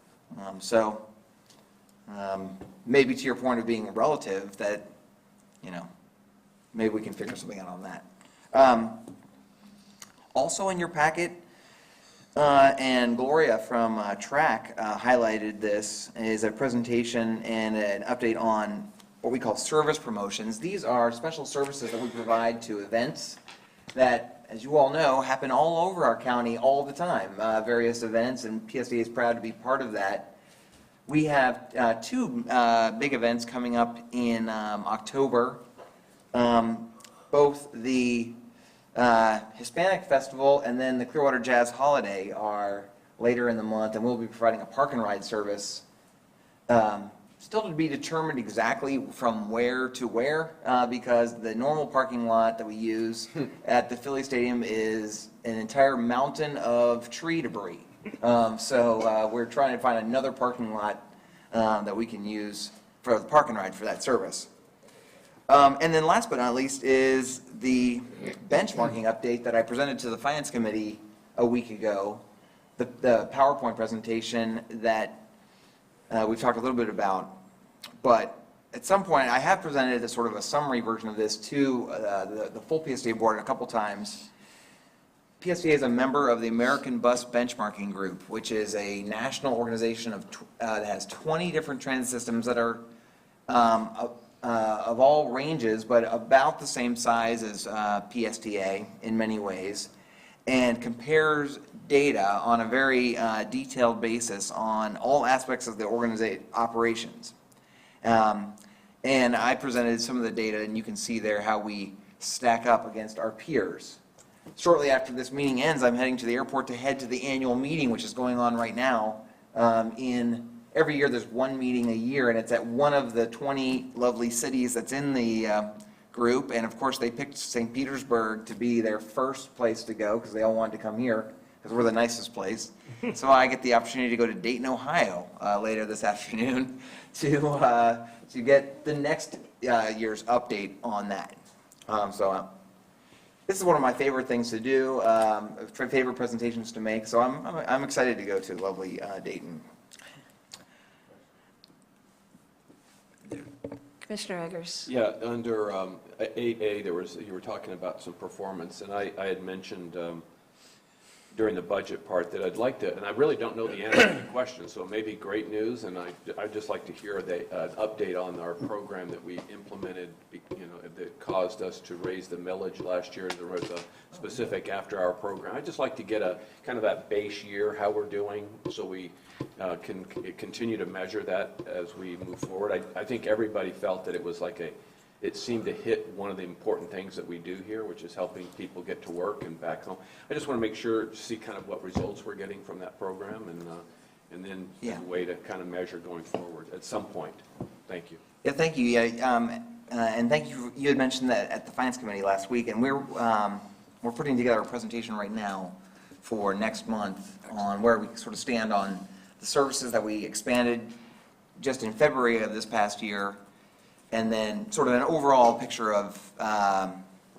Maybe to your point of being relative, that, maybe we can figure something out on that. Also in your packet, and Gloria from TRAC highlighted this, is a presentation and an update on what we call service promotions. These are special services that we provide to events that, as you all know, happen all over our county all the time, various events, and PSTA is proud to be part of that. We have 2 big events coming up in October. Both the Hispanic Festival and then the Clearwater Jazz Holiday are later in the month, and we'll be providing a park and ride service. Still to be determined exactly from where to where, because the normal parking lot that we use at the Philly Stadium is an entire mountain of tree debris. So we're trying to find another parking lot that we can use for the park and ride for that service. And then last but not least is the benchmarking update that I presented to the Finance Committee a week ago, the PowerPoint presentation that we've talked a little bit about. But at some point, I have presented a sort of a summary version of this to the full PSTA board a couple times. PSTA is a member of the American Bus Benchmarking Group, which is a national organization that has 20 different transit systems that are of all ranges, but about the same size as PSTA in many ways, and compares data on a very detailed basis on all aspects of the operations. And I presented some of the data, and you can see there how we stack up against our peers. Shortly after this meeting ends, I'm heading to the airport to head to the annual meeting, which is going on right now. Every year there's one meeting a year, and it's at one of the 20 lovely cities that's in the group. And of course, they picked St. Petersburg to be their first place to go because they all wanted to come here because we're the nicest place. So I get the opportunity to go to Dayton, Ohio later this afternoon to get the next year's update on that. This is one of my favorite things to do, favorite presentations to make. So I'm excited to go to lovely Dayton. Commissioner Eggers. Yeah, under 8A, you were talking about some performance, and I had mentioned during the budget part that I'd like to, and I really don't know the answer to the question, so it may be great news, and I'd just like to hear an update on our program that we implemented, that caused us to raise the millage last year. There was a specific after-hour program. I'd just like to get a kind of that base year, how we're doing, so we can continue to measure that as we move forward. I think everybody felt that it was it seemed to hit one of the important things that we do here, which is helping people get to work and back home. I just want to make sure, see kind of what results we're getting from that program, and then a way to kind of measure going forward at some point. Thank you. Yeah, thank you. Yeah, and thank you. You had mentioned that at the Finance Committee last week, and we're putting together a presentation right now for next month on where we sort of stand on the services that we expanded just in February of this past year, and then sort of an overall picture of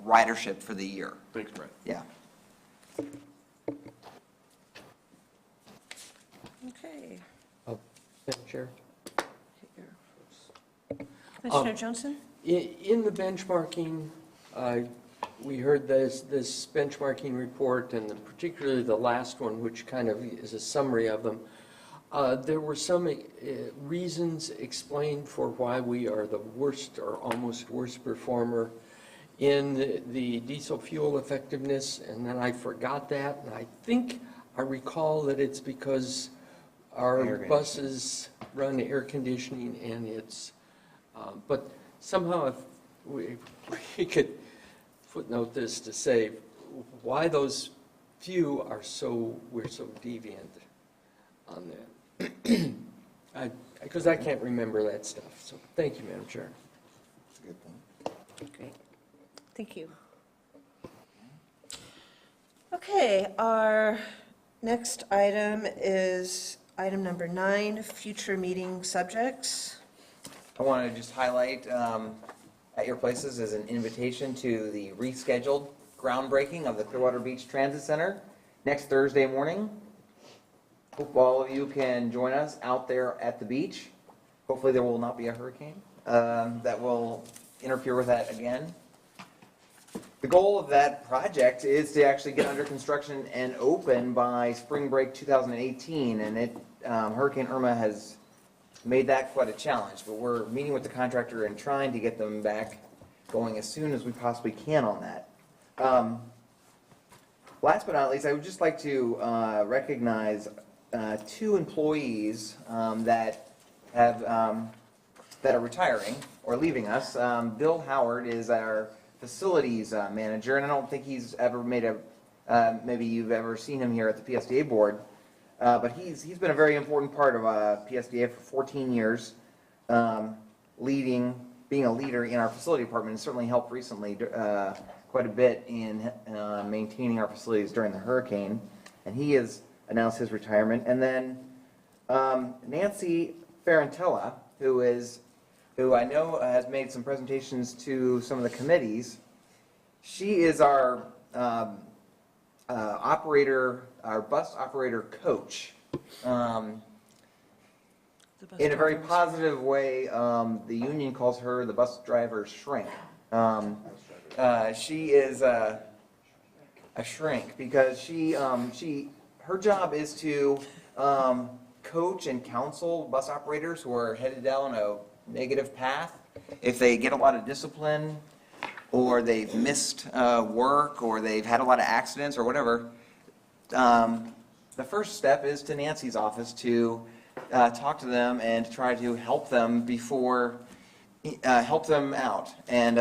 ridership for the year. Thanks, Brett. Yeah. Okay. Madam Chair? Commissioner Johnson? In the benchmarking, we heard this benchmarking report, and particularly the last one, which kind of is a summary of them. There were some reasons explained for why we are the worst or almost worst performer in the diesel fuel effectiveness, and then I forgot that, and I think I recall that it's because our buses run air conditioning, and it's, but somehow if we could footnote this to say why those few are we're so deviant on that. Because I can't remember that stuff, so thank you, Madam Chair. That's a good point. Great. Thank you. Okay, our next item is item number 9, future meeting subjects. I want to just highlight at your places as an invitation to the rescheduled groundbreaking of the Clearwater Beach Transit Center next Thursday morning. Hope all of you can join us out there at the beach. Hopefully there will not be a hurricane that will interfere with that again. The goal of that project is to actually get under construction and open by spring break 2018, and Hurricane Irma has made that quite a challenge, but we're meeting with the contractor and trying to get them back going as soon as we possibly can on that. Last but not least, I would just like to recognize 2 employees that are retiring or leaving us. Bill Howard is our facilities manager, and I don't think he's ever made maybe you've ever seen him here at the PSTA board. But he's been a very important part of PSTA for 14 years, being a leader in our facility department, and certainly helped recently quite a bit in maintaining our facilities during the hurricane. And he has announced his retirement. And then Nancy Ferrantella, who I know has made some presentations to some of the committees. She is our bus operator coach. In a very positive way, the union calls her the bus driver shrink. She is a shrink because her job is to coach and counsel bus operators who are headed down a negative path. If they get a lot of discipline, or they've missed work, or they've had a lot of accidents, or whatever, the first step is to Nancy's office to talk to them and to try to help them help them out and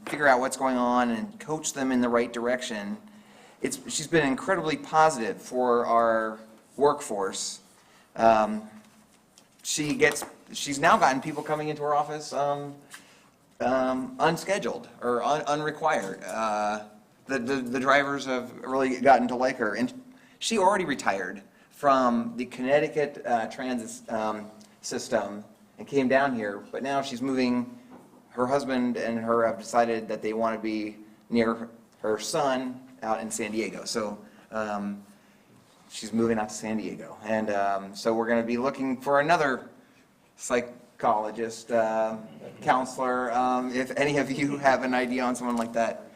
figure out what's going on and coach them in the right direction. She's been incredibly positive for our workforce. She's now gotten people coming into her office unscheduled or unrequired. The drivers have really gotten to like her. And she already retired from the Connecticut transit system and came down here, but now she's moving. Her husband and her have decided that they want to be near her son out in San Diego. So she's moving out to San Diego. And so we're going to be looking for another psychologist, counselor. If any of you have an idea on someone like that,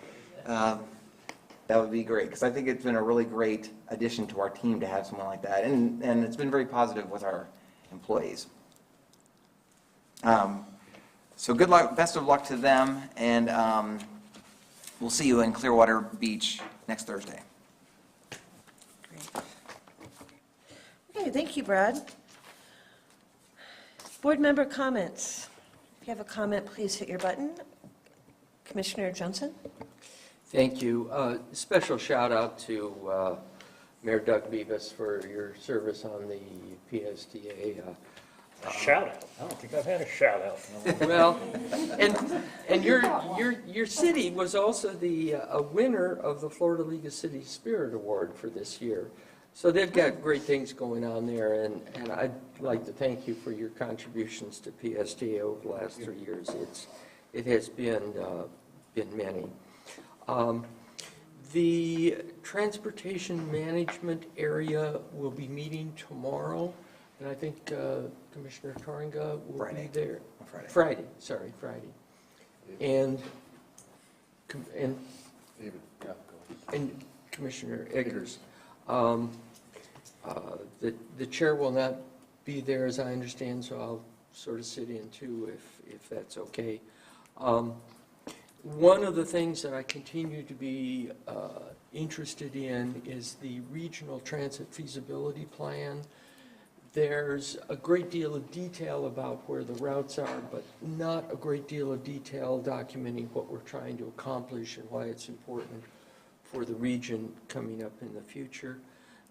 that would be great, because I think it's been a really great addition to our team to have someone like that, and it's been very positive with our employees. So good luck, best of luck to them, and we'll see you in Clearwater Beach next Thursday. Great. Okay, thank you, Brad. Board member comments. If you have a comment, please hit your button. Commissioner Johnson? Thank you. Special shout out to Mayor Doug Beavis for your service on the PSTA. A shout out. I don't think I've had a shout out. Well, and your city was also the a winner of the Florida League of Cities Spirit Award for this year. So they've got great things going on there, and I'd like to thank you for your contributions to PSTA over the last 3 years. It has been many. The transportation management area will be meeting tomorrow, and I think Commissioner Torringa will be there. Friday. And Commissioner Eggers. The chair will not be there, as I understand, so I'll sort of sit in too, if that's okay. One of the things that I continue to be interested in is the regional transit feasibility plan. There's a great deal of detail about where the routes are, but not a great deal of detail documenting what we're trying to accomplish and why it's important for the region coming up in the future.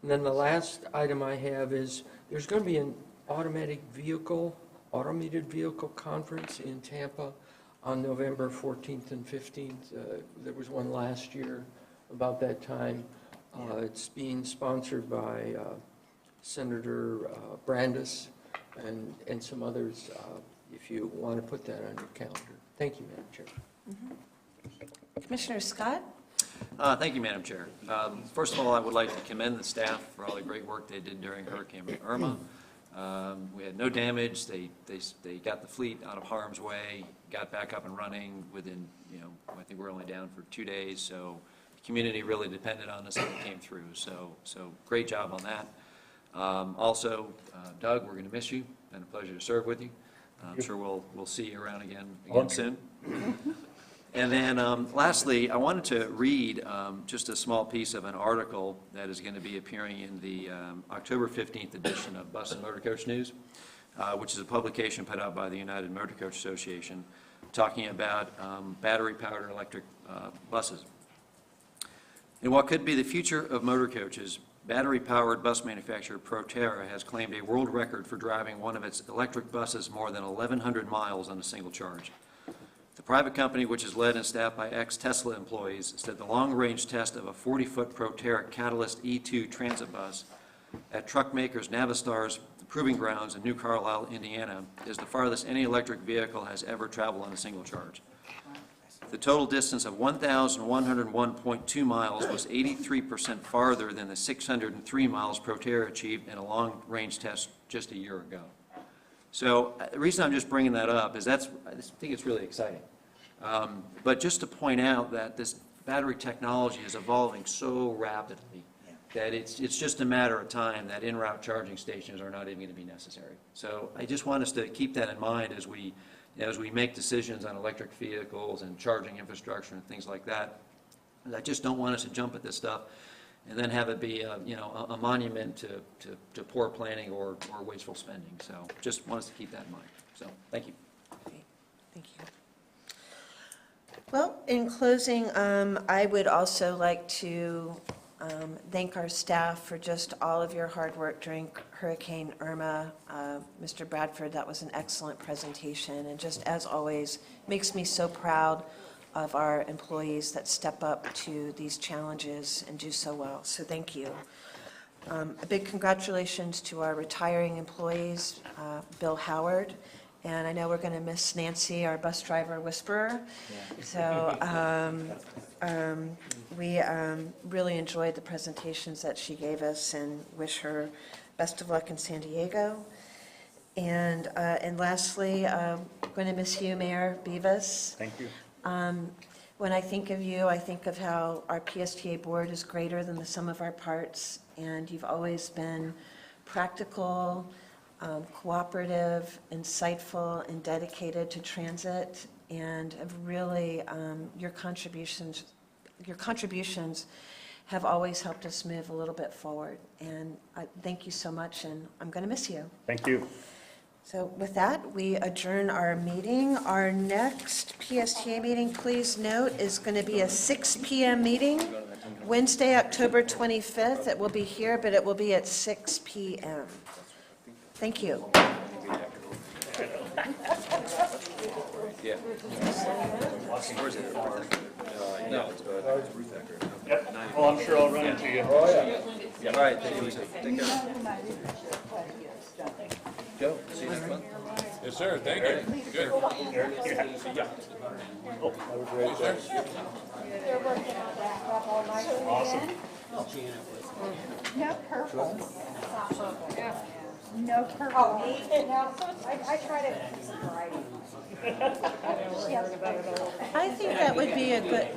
And then the last item I have is there's going to be an automated vehicle conference in Tampa on November 14th and 15th. There was one last year about that time. It's being sponsored by Senator Brandis and some others, if you want to put that on your calendar. Thank you, Madam Chair. Commissioner Scott? Thank you, Madam Chair. First of all, I would like to commend the staff for all the great work they did during Hurricane Irma. We had no damage. They got the fleet out of harm's way, got back up and running within, I think we're only down for 2 days, so the community really depended on us and we came through. So great job on that. Also, Doug, we're going to miss you. Been a pleasure to serve with you. I'm sure we'll see you around again soon. And then lastly, I wanted to read just a small piece of an article that is going to be appearing in the October 15th edition of Bus and Motor Coach News, which is a publication put out by the United Motor Coach Association, talking about battery-powered electric buses. In what could be the future of motor coaches, battery-powered bus manufacturer Proterra has claimed a world record for driving one of its electric buses more than 1,100 miles on a single charge. The private company, which is led and staffed by ex-Tesla employees, said the long-range test of a 40-foot Proterra Catalyst E2 transit bus at truck makers Navistar's proving grounds in New Carlisle, Indiana, is the farthest any electric vehicle has ever traveled on a single charge. The total distance of 1,101.2 miles was 83% farther than the 603 miles Proterra achieved in a long-range test just a year ago. So the reason I'm just bringing that up is I think it's really exciting. But just to point out that this battery technology is evolving so rapidly that it's just a matter of time that in-route charging stations are not even going to be necessary. So I just want us to keep that in mind as we make decisions on electric vehicles and charging infrastructure and things like that. And I just don't want us to jump at this stuff and then have it be a monument to poor planning or wasteful spending. So just want us to keep that in mind. So thank you. Great. Thank you. Well, in closing, I would also like to thank our staff for just all of your hard work during Hurricane Irma. Mr. Bradford, that was an excellent presentation, and just as always, makes me so proud of our employees that step up to these challenges and do so well. So thank you. A big congratulations to our retiring employees, Bill Howard, and I know we're going to miss Nancy, our bus driver whisperer. Yeah. So we really enjoyed the presentations that she gave us and wish her best of luck in San Diego. And lastly, I'm going to miss you, Mayor Beavis. Thank you. When I think of you, I think of how our PSTA board is greater than the sum of our parts, and you've always been practical, cooperative, insightful, and dedicated to transit, and have really, your contributions have always helped us move a little bit forward. And thank you so much, and I'm going to miss you. Thank you. So with that, we adjourn our meeting. Our next PSTA meeting, please note, is going to be a 6 p.m. meeting, Wednesday, October 25th. It will be here, but it will be at 6 p.m. Thank you. Yeah. Where's it? No. Yep, well, I'm sure I'll run into you. Oh, yeah. All right, thank you, Lisa. Take care. Joe, see you next month. Yes, sir, thank you. Good. Yeah. Oh, They're working on that stuff all night. awesome. No purple. No purple. Oh, me? No, I try to keep some variety. I think that would be a good,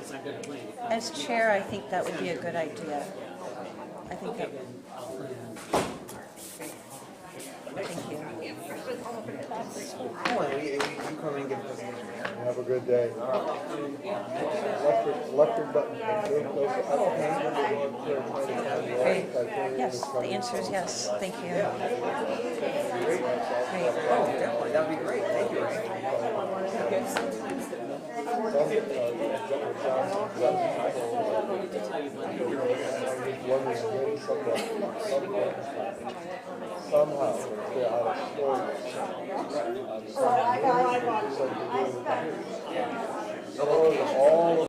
as chair, I think that would be a good idea. I think that, thank you. You come and give a presentation. Have a good day. Electric button. Yes, the answer is yes, thank you. Oh, definitely, that'd be great. Thank you. Somehow, they're out of storage.